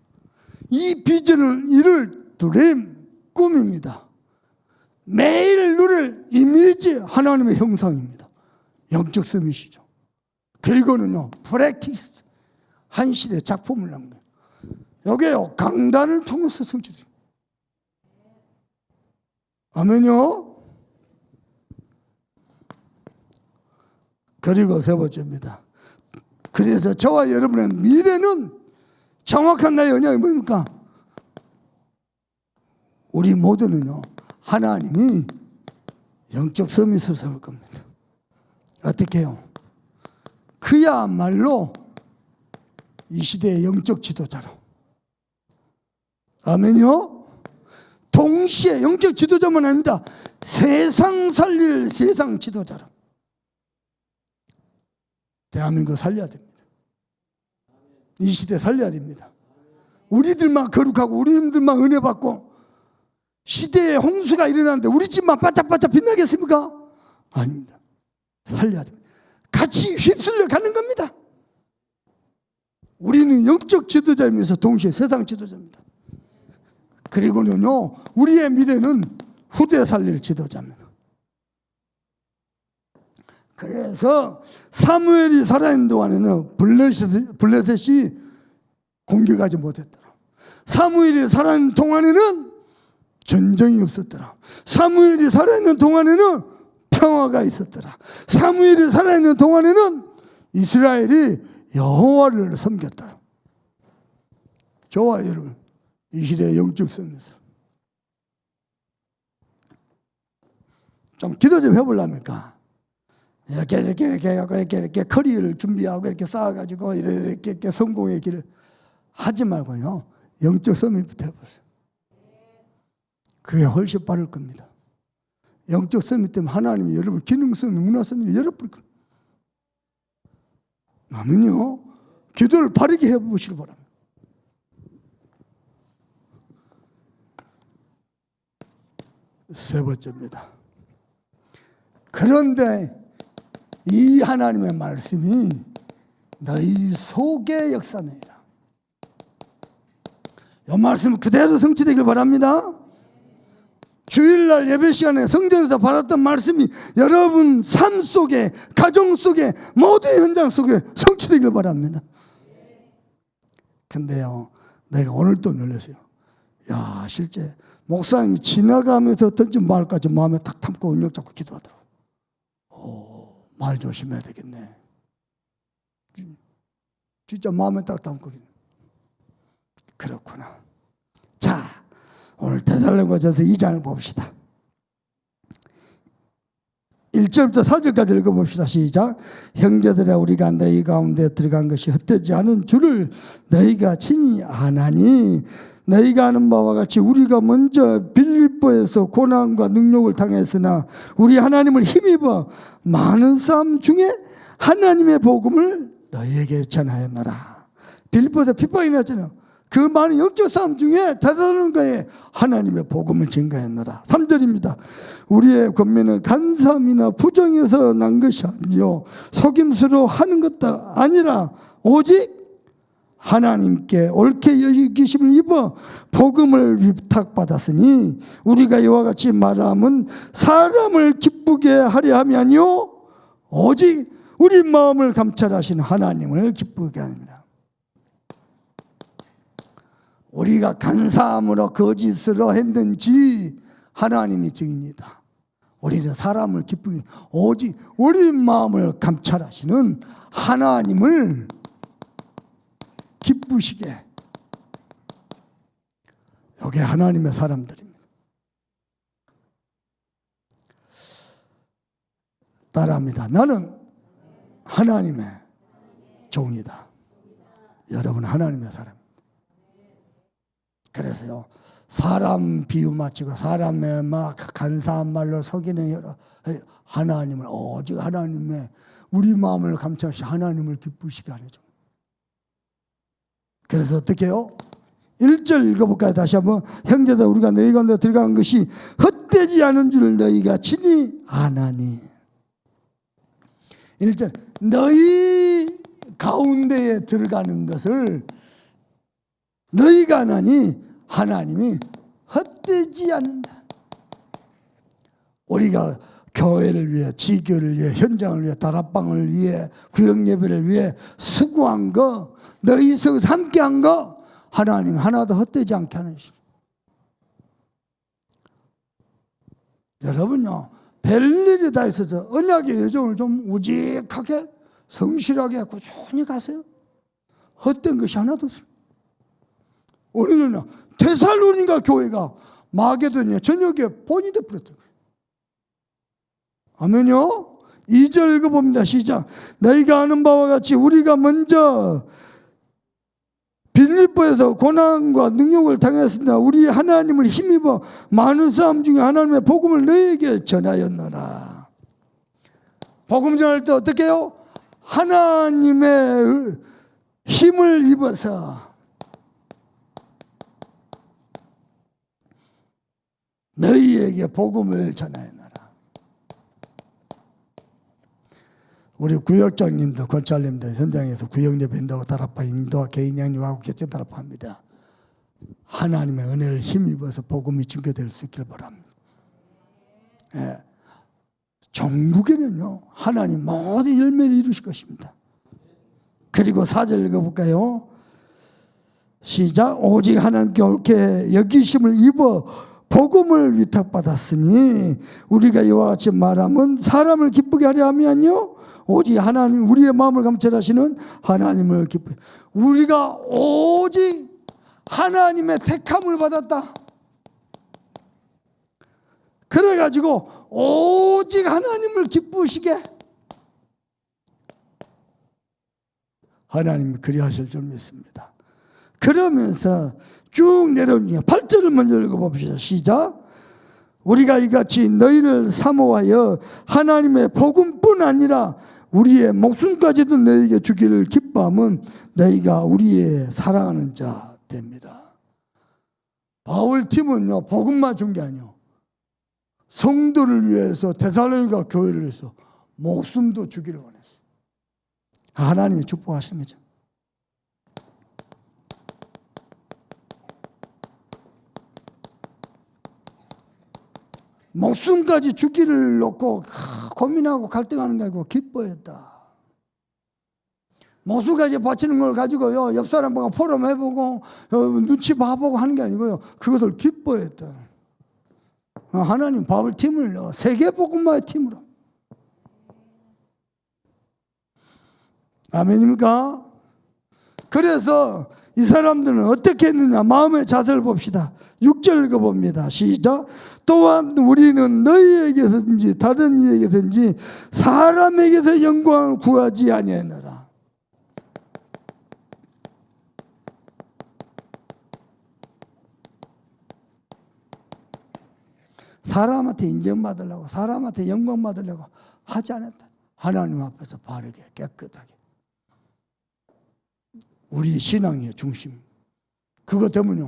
이 비전을 이룰 드림, 꿈입니다. 매일 누릴 이미지, 하나님의 형상입니다. 영적 서밋이죠. 그리고는요, 프랙티스, 한실의 작품을 남겨요. 여기에요, 강단을 통해서 성취돼요. 아멘요. 그리고 세 번째입니다. 그래서 저와 여러분의 미래는 정확한 나의 언약이 뭡니까? 우리 모두는요, 하나님이 영적 서밋을 세울 겁니다. 어떻게 해요? 그야말로 이 시대의 영적 지도자로. 아멘요? 동시에 영적 지도자만 아닙니다. 세상 살릴 세상 지도자로. 대한민국 살려야 됩니다. 이 시대 살려야 됩니다. 우리들만 거룩하고 우리들만 은혜 받고 시대에 홍수가 일어나는데 우리 집만 반짝반짝 빛나겠습니까? 아닙니다. 살려야 됩니다. 같이 휩쓸려 가는 겁니다. 우리는 영적 지도자이면서 동시에 세상 지도자입니다. 그리고는요, 우리의 미래는 후대 살릴 지도자입니다. 그래서 사무엘이 살아있는 동안에는 블레셋이 공격하지 못했더라. 사무엘이 살아있는 동안에는 전쟁이 없었더라. 사무엘이 살아있는 동안에는 평화가 있었더라. 사무엘이 살아있는 동안에는 이스라엘이 여호와를 섬겼더라. 저와 여러분, 이 시대의 영적 서밋을 좀 기도 좀 해보려니까 이렇게 커리어를 준비하고 이렇게 쌓아가지고 이렇게 성공의 길을 하지 말고요, 영적 서밋부터 해보세요. 그게 훨씬 빠를 겁니다. 영적 서밋 때문에 하나님이 여러분 기능 서밋, 문화 서밋을 열어버릴 겁니다. 아멘요. 기도를 바르게 해보시기 바랍니다. 세 번째입니다. 그런데 이 하나님의 말씀이 너희 속에 역사내라. 이 말씀 그대로 성취되길 바랍니다. 주일날 예배 시간에 성전에서 받았던 말씀이 여러분 삶 속에, 가정 속에, 모든 현장 속에 성취되길 바랍니다. 근데요, 내가 오늘 또 놀랐어요. 야, 실제 목사님이 지나가면서 던진 말까지 마음에 탁 담고 은력 잡고 기도하더라고. 말 조심해야 되겠네. 진짜 마음에 딱 담고. 그렇구나. 자, 오늘 데살로니가전서 2장을 봅시다. 1절부터 4절까지 읽어봅시다. 시작. 형제들아 우리가 너희 가운데 들어간 것이 헛되지 않은 줄을 너희가 친히 아나니 너희가 아는 바와 같이 우리가 먼저 빌립보에서 고난과 능욕을 당했으나 우리 하나님을 힘입어 많은 싸움 중에 하나님의 복음을 너희에게 전하였노라. 빌립보에서 핍박이 났잖아요. 그 많은 영적 싸움 중에 데살로니가에 하나님의 복음을 전가했노라. 3절입니다. 우리의 권면은 간사함이나 부정에서 난 것이 아니요 속임수로 하는 것도 아니라 오직 하나님께 옳게 여기심을 입어 복음을 위탁받았으니 우리가 이와 같이 말함은 사람을 기쁘게 하려 함이 아니요 오직 우리 마음을 감찰하시는 하나님을 기쁘게 하느니라. 우리가 간사함으로 거짓으로 했는지 하나님이 증인이다. 우리는 사람을 기쁘게 오직 우리 마음을 감찰하시는 하나님을 기쁘시게. 여기 하나님의 사람들입니다. 따라합니다. 나는 하나님의 종이다. 여러분 하나님의 사람. 그래서요 사람 비유 맞추고 사람의 막 간사한 말로 속이는 여러 하나님을 오직 하나님의 우리 마음을 감찰하시 하나님을 기쁘시게 하는 종. 그래서 어떻게 해요? 1절 읽어볼까요? 다시 한번. 형제들 우리가 너희 가운데 들어간 것이 헛되지 않은 줄 너희가 친히 아나니. 1절 너희 가운데에 들어가는 것을 너희가 아나니 하나님이 헛되지 않는다. 우리가 교회를 위해, 지교를 위해, 현장을 위해, 다락방을 위해, 구역예배를 위해 수고한 거, 너희 속에서 함께한 거 하나님 하나도 헛되지 않게 하는 시. 여러분요 별일이 다 있어서 언약의 여정을 좀 우직하게 성실하게 꾸준히 가세요. 헛된 것이 하나도 없어요. 오늘은요 데살로니가 교회가 마게도냐 저녁에 본이 되어버렸던 거예요. 아멘요. 2절 읽어봅니다. 시작. 너희가 아는 바와 같이 우리가 먼저 빌립보에서 고난과 능욕을 당했으나 우리 하나님을 힘입어 많은 싸움 중에 하나님의 복음을 너희에게 전하였노라. 복음 전할 때 어떻게 해요? 하나님의 힘을 입어서 너희에게 복음을 전하였노라. 우리 구역장님들, 권찰님들 현장에서 구역예배 인도하고 다락방 인도와 개인 양육하고 개체 다락방합니다. 하나님의 은혜를 힘입어서 복음이 증거될 수 있길 바랍니다. 예. 전국에는요 하나님 모든 열매를 이루실 것입니다. 그리고 4절 읽어볼까요? 시작. 오직 하나님께 옳게 여기심을 입어 복음을 위탁받았으니 우리가 이와 같이 말하면 사람을 기쁘게 하려 함이 아니요 오직 하나님 우리의 마음을 감찰하시는 하나님을 기쁘게. 우리가 오직 하나님의 택함을 받았다. 그래가지고 오직 하나님을 기쁘시게 하나님이 그리하실 줄 믿습니다. 그러면서 쭉 내려오니까 8절을 먼저 읽어봅시다. 시작. 우리가 이같이 너희를 사모하여 하나님의 복음뿐 아니라 우리의 목숨까지도 너희에게 주기를 기뻐하면 너희가 우리의 사랑하는 자 됩니다. 바울팀은요 복음만 준 게 아니에요. 성도를 위해서 데살로니가 교회를 위해서 목숨도 주기를 원했어요. 하나님이 축복하시는 거죠. 목숨까지 주기를 놓고 고민하고 갈등하는 게 아니고 기뻐했다. 목숨까지 바치는 걸 가지고요 옆 사람하고 포럼해보고 눈치 봐보고 하는 게 아니고요 그것을 기뻐했다. 하나님 바울 팀을 세계복음화의 팀으로. 아멘입니까? 그래서 이 사람들은 어떻게 했느냐. 마음의 자세를 봅시다. 6절 읽어봅니다. 시작. 또한 우리는 너희에게서든지 다른 이에게서든지 사람에게서 영광을 구하지 아니하노라. 사람한테 인정받으려고, 사람한테 영광 받으려고 하지 않았다. 하나님 앞에서 바르게 깨끗하게. 우리 신앙의 중심. 그것 때문에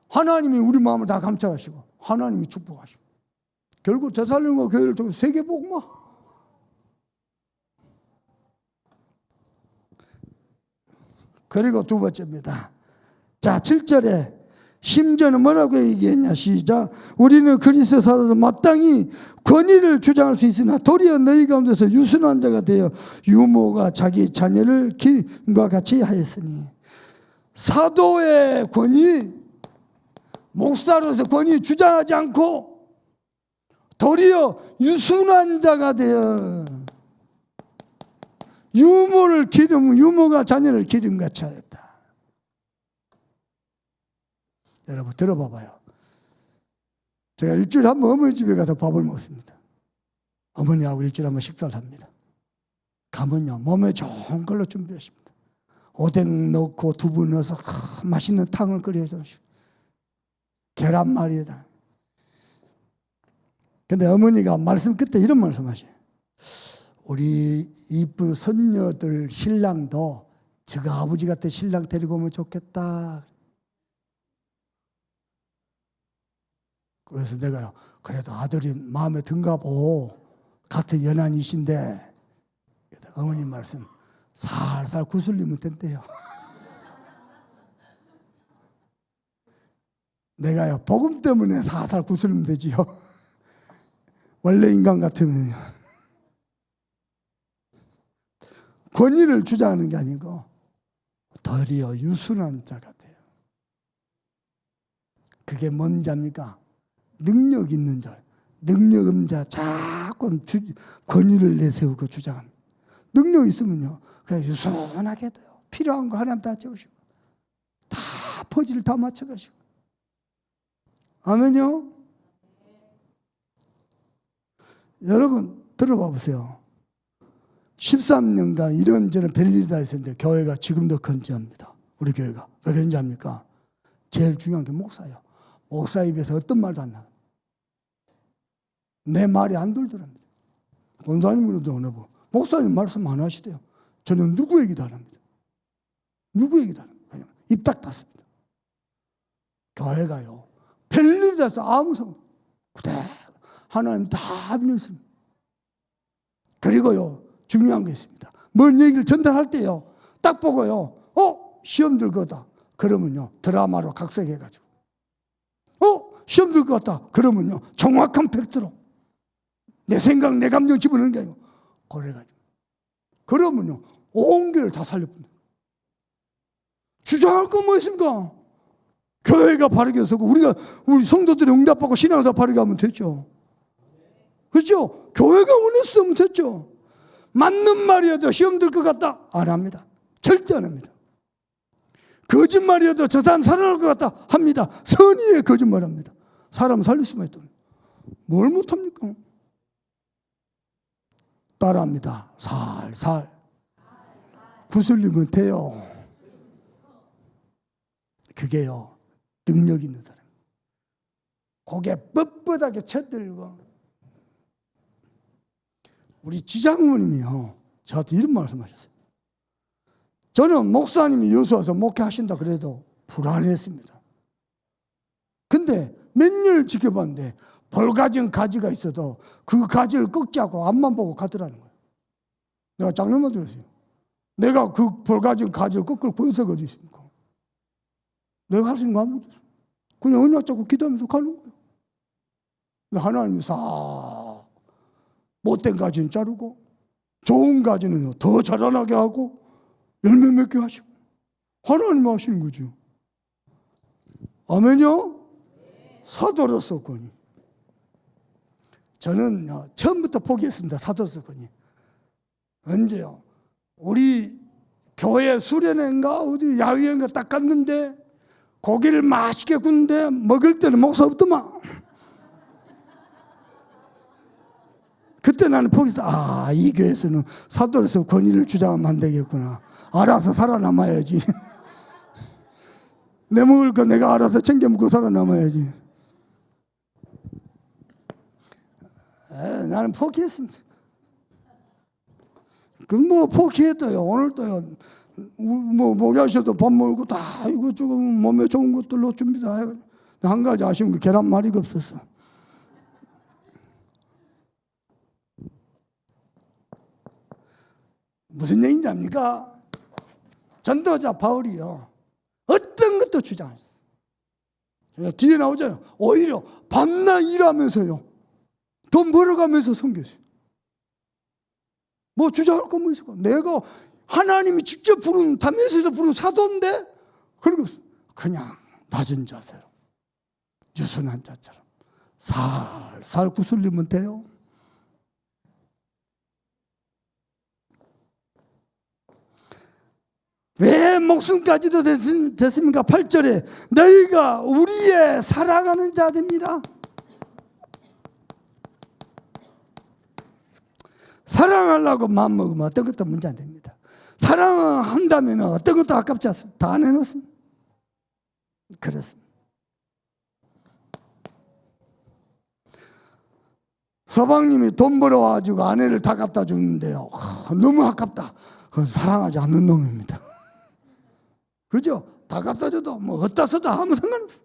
하나님이 우리 마음을 다 감찰하시고 하나님이 축복하시고 결국 데살로니가 교회를 통해 세계복음화. 그리고 두 번째입니다. 자, 7절에 심지어는 뭐라고 얘기했냐. 시작. 우리는 그리스도 사도로 마땅히 권위를 주장할 수 있으나 도리어 너희 가운데서 유순한 자가 되어 유모가 자기 자녀를 기름과 같이 하였으니. 사도의 권위, 목사로서 권위 주장하지 않고 도리어 유순한 자가 되어 유모가 자녀를 기름같이 하였다. 여러분 들어봐봐요. 제가 일주일에 한 번 어머니 집에 가서 밥을 먹습니다. 어머니하고 일주일에 한 번 식사를 합니다. 가면요 몸에 좋은 걸로 준비하십니다. 오뎅 넣고 두부 넣어서 맛있는 탕을 끓여서 계란말이에다. 근데 어머니가 말씀 끝에 이런 말씀하셔요. 우리 이쁜 손녀들 신랑도 저거 아버지 같은 신랑 데리고 오면 좋겠다. 그래서 내가 그래도 아들이 마음에 든가 보고 같은 연한이신데 어머님 말씀 살살 구슬리면 된대요. 내가요 복음 때문에 살살 구슬리면 되지요. 원래 인간 같으면요. 권위를 주장하는 게 아니고 도리어 유순한 자가 돼요. 그게 뭔 자입니까? 능력 있는 자, 능력 없는 자 자꾸 권위를 내세우고 주장합니다. 능력 있으면요 그냥 유순하게 돼요. 필요한 거 하나님 다 채우시고 다 퍼즐을 다 맞춰가시고. 아멘요. 여러분 들어봐 보세요. 13년간 이런저런 별일이 다 있었는데 교회가 지금도 건재합니다. 우리 교회가. 왜 그런지 압니까? 제일 중요한 게 목사예요. 목사 입에서 어떤 말도 안 나요. 내 말이 안 들더랍니다. 권사님으로도 안 하고 목사님 말씀 안 하시대요. 저는 누구 얘기도 안 합니다. 누구 얘기도 안 합니다. 그냥 입 딱 닫습니다. 교회가요 별일이 다 있어 아무 상관 그대로 하나님 다 믿습니다. 그리고요 중요한 게 있습니다. 뭔 얘기를 전달할 때요 딱 보고요 시험 들 거다 그러면요 드라마로 각색해가지고 시험 들 것 같다 그러면요 정확한 팩트로 내 생각 내 감정 집어넣는 게 아니고 그래가지고 그러면요 온 교회를 다 살려본다. 주장할 건 뭐 있습니까? 교회가 바르게 서고 우리 성도들이 응답받고 신앙을 다 바르게 하면 되죠. 그렇죠? 교회가 원했으면 됐죠. 맞는 말이어도 시험 들 것 같다 안 합니다. 절대 안 합니다. 거짓말이어도 저 사람 살아날 것 같다 합니다. 선의의 거짓말합니다. 사람 살릴 수만 있다면 뭘 못합니까? 따라합니다. 살살 구슬리면 돼요. 그게요 능력 있는 사람. 고개 뻣뻣하게 쳐들고. 우리 지장모님이요 저한테 이런 말씀하셨어요. 저는 목사님이 여수 와서 목회하신다 그래도 불안했습니다. 근데 몇 년을 지켜봤는데 벌 가진 가지가 있어도 그 가지를 꺾지 않고 앞만 보고 가더라는 거예요. 내가 장난만 들었어요. 내가 그 벌 가진 가지를 꺾을 권세가 어디 있습니까? 내가 할 수 있는 거 아무것도 없어요. 그냥 언약 잡고 기도하면서 가는 거예요. 근데 하나님이 싹 못된 가지는 자르고 좋은 가지는 더 자라나게 하고 열매 맺게 하시고 하나님이 하시는 거죠. 아멘요? 사도로서 권위. 저는 처음부터 포기했습니다. 사도로서 권위. 언제요? 우리 교회 수련회인가 어디 야유회인가 딱 갔는데 고기를 맛있게 굽는데 먹을 때는 목사 없더만. 그때 나는 포기했다. 이 교회에서는 사도로서 권위를 주장하면 안 되겠구나. 알아서 살아남아야지. 내 먹을 거 내가 알아서 챙겨 먹고 살아남아야지. 나는 포기했습니다. 뭐 포기했어요. 오늘도요. 뭐 목야셔도 밥 먹고 다 이것저것 몸에 좋은 것들로 준비다. 한 가지 아쉬운 게 계란말이가 없었어. 무슨 얘기인지 압니까? 전도자 바울이요. 어떤 것도 주장하셨어요. 뒤에 나오잖아요. 오히려 밤낮 일하면서요. 돈 벌어가면서 섬겼어요. 뭐 주장할 거 뭐 있을까? 내가 하나님이 직접 부른, 담에서도 부른 사도인데 그런 거 없어요. 그냥 낮은 자세로 유순한 자처럼 살살 구슬리면 돼요. 왜 목숨까지도 됐습니까? 8절에 너희가 우리의 사랑하는 자들이라. 사랑하려고 마음먹으면 어떤 것도 문제 안 됩니다. 사랑한다면 어떤 것도 아깝지 않습니다. 다 내놓습니다. 그렇습니다. 서방님이 돈 벌어가지고 아내를 다 갖다 주는데요. 너무 아깝다. 그건 사랑하지 않는 놈입니다. 그죠? 다 갖다 줘도 뭐 어디다 써도 아무 상관없어.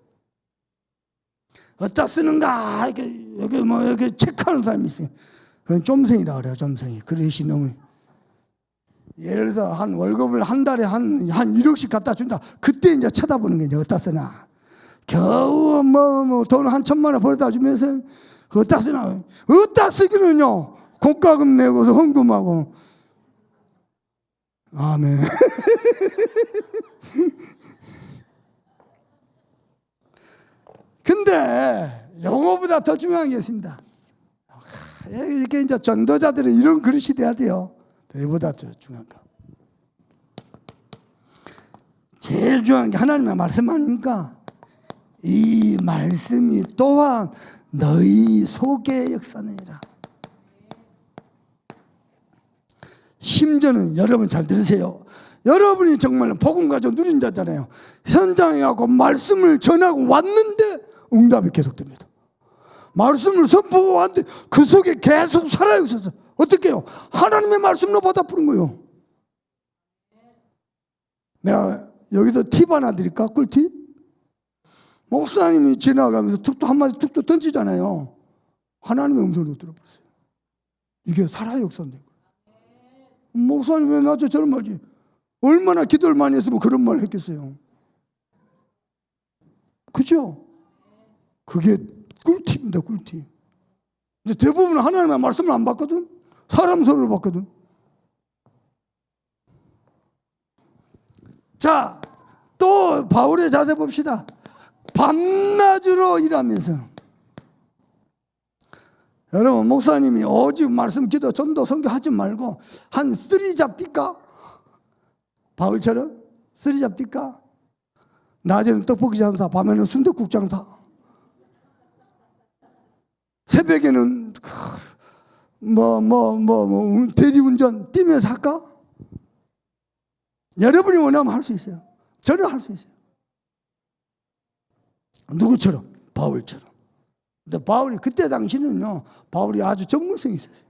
어디다 쓰는가 이렇게 체크하는 사람이 있어요. 그건 좀생이라 그래요. 좀생이. 그릇이 너무. 예를 들어 한 월급을 한 달에 한 1억씩 갖다 준다. 그때 이제 쳐다보는 게 이제 어디다 쓰나. 겨우 뭐 돈 한 1,000만 원 벌어다 주면서 어디다 쓰나. 어디다 쓰기는요. 공과금 내고서 헌금하고. 아멘. 근데 영어보다 더 중요한 게 있습니다. 이렇게 이제 전도자들은 이런 그릇이 돼야 돼요. 이보다 더 중요한 거. 제일 중요한 게 하나님의 말씀 아닙니까? 이 말씀이 또한 너희 속에 역사내라. 심지어는 여러분 잘 들으세요. 여러분이 정말 복음 가지고 누린 자잖아요. 현장에 가고 말씀을 전하고 왔는데 응답이 계속됩니다. 말씀을 선포하고 왔는데 그 속에 계속 살아요. 어떻게 해요? 하나님의 말씀으로 받아푸는 거예요. 내가 여기서 팁 하나 드릴까? 꿀팁? 목사님이 지나가면서 툭도 한마디 툭도 던지잖아요. 하나님의 음성으로 들어봤어요. 이게 살아요. 역사인 거예요. 목사님 왜 나한테 저런 말이지? 얼마나 기도를 많이 했으면 그런 말을 했겠어요. 그죠? 그게 꿀팁입니다. 꿀팁. 근데 대부분 하나님의 말씀을 안 받거든. 사람 소리를 받거든. 자, 또 바울의 자세 봅시다. 밤낮으로 일하면서. 여러분 목사님이 오직 말씀, 기도, 전도, 선교하지 말고 한 3 잡디까? 바울처럼 3 잡디까? 낮에는 떡볶이 장사, 밤에는 순댓국 장사, 새벽에는 대리운전 뛰면서 할까? 여러분이 원하면 할 수 있어요. 저는 할 수 있어요. 누구처럼? 바울처럼. 근데 바울이 그때 당시는요, 바울이 아주 전문성이 있었어요.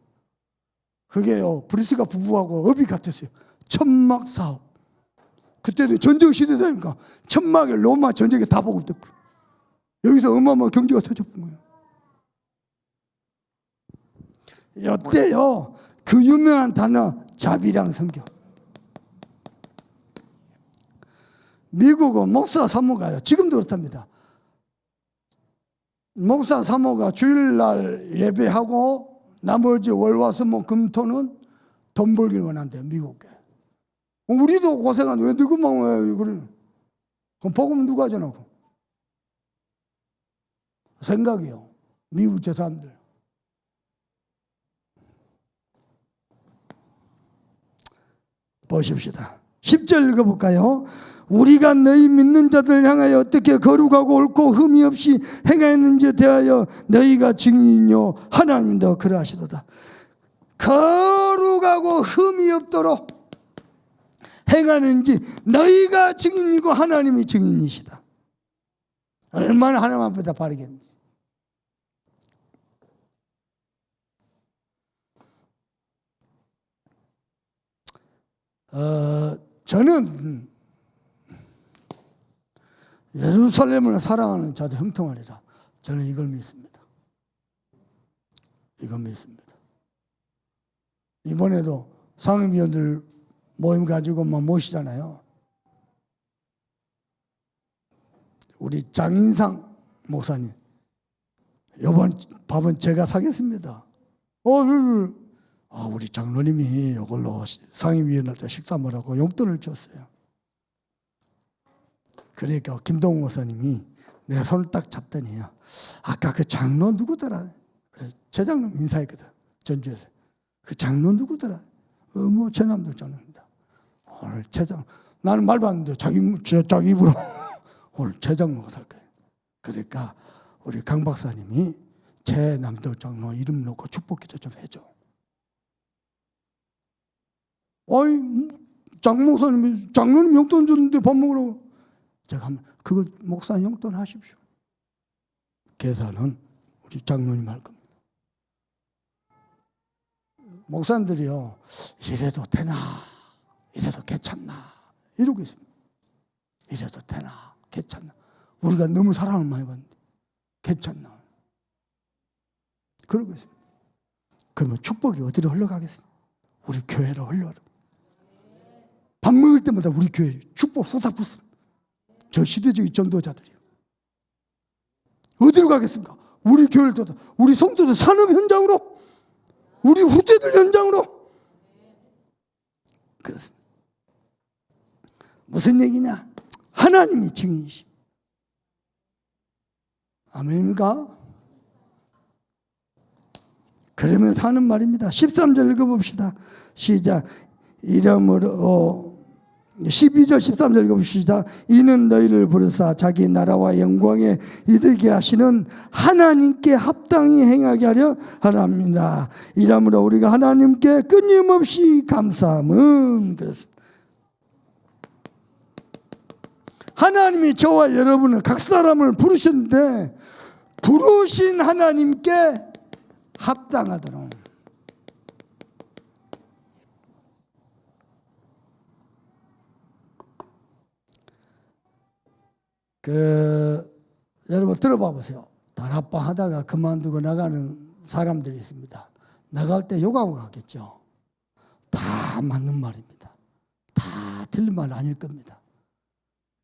그게요, 브리스가 부부하고 업이 같았어요. 천막 사업. 그때는 전쟁 시대다니까 천막을 로마 전쟁에 다 보고 있다. 여기서 어마어마한 경제가 터져본 거예요. 이때요, 그 유명한 단어 자비랑 성교. 미국은 목사 사모가요. 지금도 그렇답니다. 목사 사모가 주일날 예배하고 나머지 월화수목 금토는 돈 벌기를 원한대요. 미국에. 우리도 고생하는데 왜 누구만 왜 그래? 그럼 복음 누가 전하고? 생각이요. 미국 저 사람들. 보십시다. 10절 읽어볼까요? 우리가 너희 믿는 자들 향하여 어떻게 거룩하고 옳고 흠이 없이 행하였는지에 대하여 너희가 증인이요 하나님도 그러하시도다. 거룩하고 흠이 없도록 행하는지 너희가 증인이고 하나님이 증인이시다. 얼마나 하나님 앞에다 바르겠는지. 저는 예루살렘을 사랑하는 자도 형통하리라. 저는 이걸 믿습니다. 이걸 믿습니다. 이번에도 상임위원들 모임 가지고 막 모시잖아요. 우리 장인상 목사님, 이번 밥은 제가 사겠습니다. 우리 장로님이 이걸로 상임위원한테 식사 먹으라고 용돈을 줬어요. 그러니까 김동호 목사님이 내 손을 딱 잡더니요. 아까 그 장로 누구더라? 제 장로 인사했거든. 전주에서. 그 장로 누구더라? 최남도 장로입니다. 오늘 최장, 나는 말도 안 돼. 자기 입으로 오늘 최장로가 살 거예요. 그러니까 우리 강 박사님이 최남도 장로 이름 놓고 축복기도 좀 해줘. 장목사님이 장로님 용돈 줬는데 밥 먹으라고. 제가 하면 그거 목사 용돈 하십시오. 계산은 우리 장로님 할 겁니다. 목사님들이요, 이래도 되나, 이래도 괜찮나 이러고 있습니다. 이래도 되나, 괜찮나. 우리가 너무 사랑을 많이 받는데 괜찮나 그러고 있습니다. 그러면 축복이 어디로 흘러가겠습니까? 우리 교회로 흘러가. 밥 먹을 때마다 우리 교회 축복 쏟아붓습니다. 저 시대적인 전도자들이요. 어디로 가겠습니까? 우리 교회를 쏟아. 우리 성도들 산업 현장으로, 우리 후대들 현장으로. 그렇습니다. 무슨 얘기냐? 하나님이 증인이시. 아멘입니까? 그러면서 하는 말입니다. 13절 읽어봅시다. 시작. 이름으로 12절 13절 읽어봅시다. 이는 너희를 부르사 자기 나라와 영광에 이르게 하시는 하나님께 합당히 행하게 하려 하랍니다. 이러므로 우리가 하나님께 끊임없이 감사함은 그렇습니다. 하나님이 저와 여러분을 각 사람을 부르셨는데 부르신 하나님께 합당하도록 여러분 들어봐 보세요. 다락방 하다가 그만두고 나가는 사람들이 있습니다. 나갈 때 욕하고 갔겠죠. 다 맞는 말입니다. 다 틀린 말 아닐 겁니다.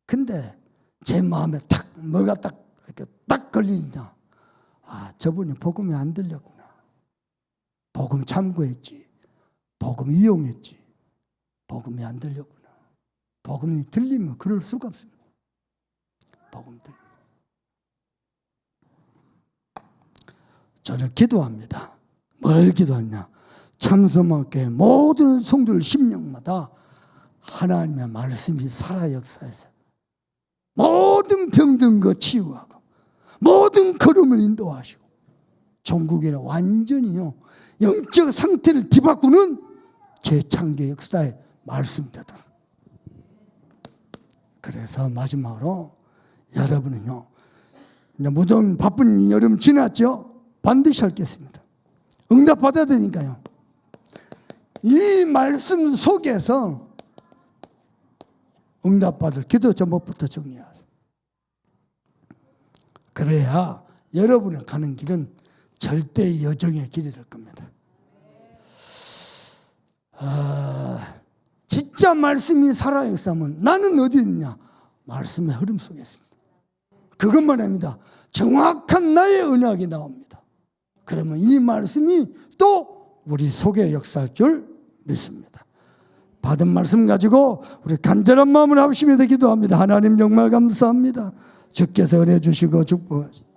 근데 제 마음에 뭐가 이렇게 딱 걸리냐. 저분이 복음이 안 들렸구나. 복음 참고했지. 복음 이용했지. 복음이 안 들렸구나. 복음이 들리면 그럴 수가 없습니다. 복음 들리면. 저는 기도합니다. 뭘 기도하냐. 참소망교회 모든 성도들 심령마다 하나님의 말씀이 살아 역사해서 모든 병든 거 치유하고 모든 걸음을 인도하시고 전국에는 완전히요 영적 상태를 뒤바꾸는 재창조 역사의 말씀되도록. 그래서 마지막으로 여러분은요, 이제 무더운 바쁜 여름 지났죠? 반드시 하겠습니다. 응답 받아야 되니까요. 이 말씀 속에서 응답 받을 기도 제목부터 정리하세요. 그래야 여러분이 가는 길은 절대 여정의 길이 될 겁니다. 진짜 말씀이 살아 역사하면 나는 어디 있느냐? 말씀의 흐름 속에 있습니다. 그것만 합니다. 정확한 나의 언약이 나옵니다. 그러면 이 말씀이 또 우리 속에 역사할 줄 믿습니다. 받은 말씀 가지고 우리 간절한 마음을 합심해서 기도합니다. 하나님 정말 감사합니다. 주께서 은혜 주시고 축복하시고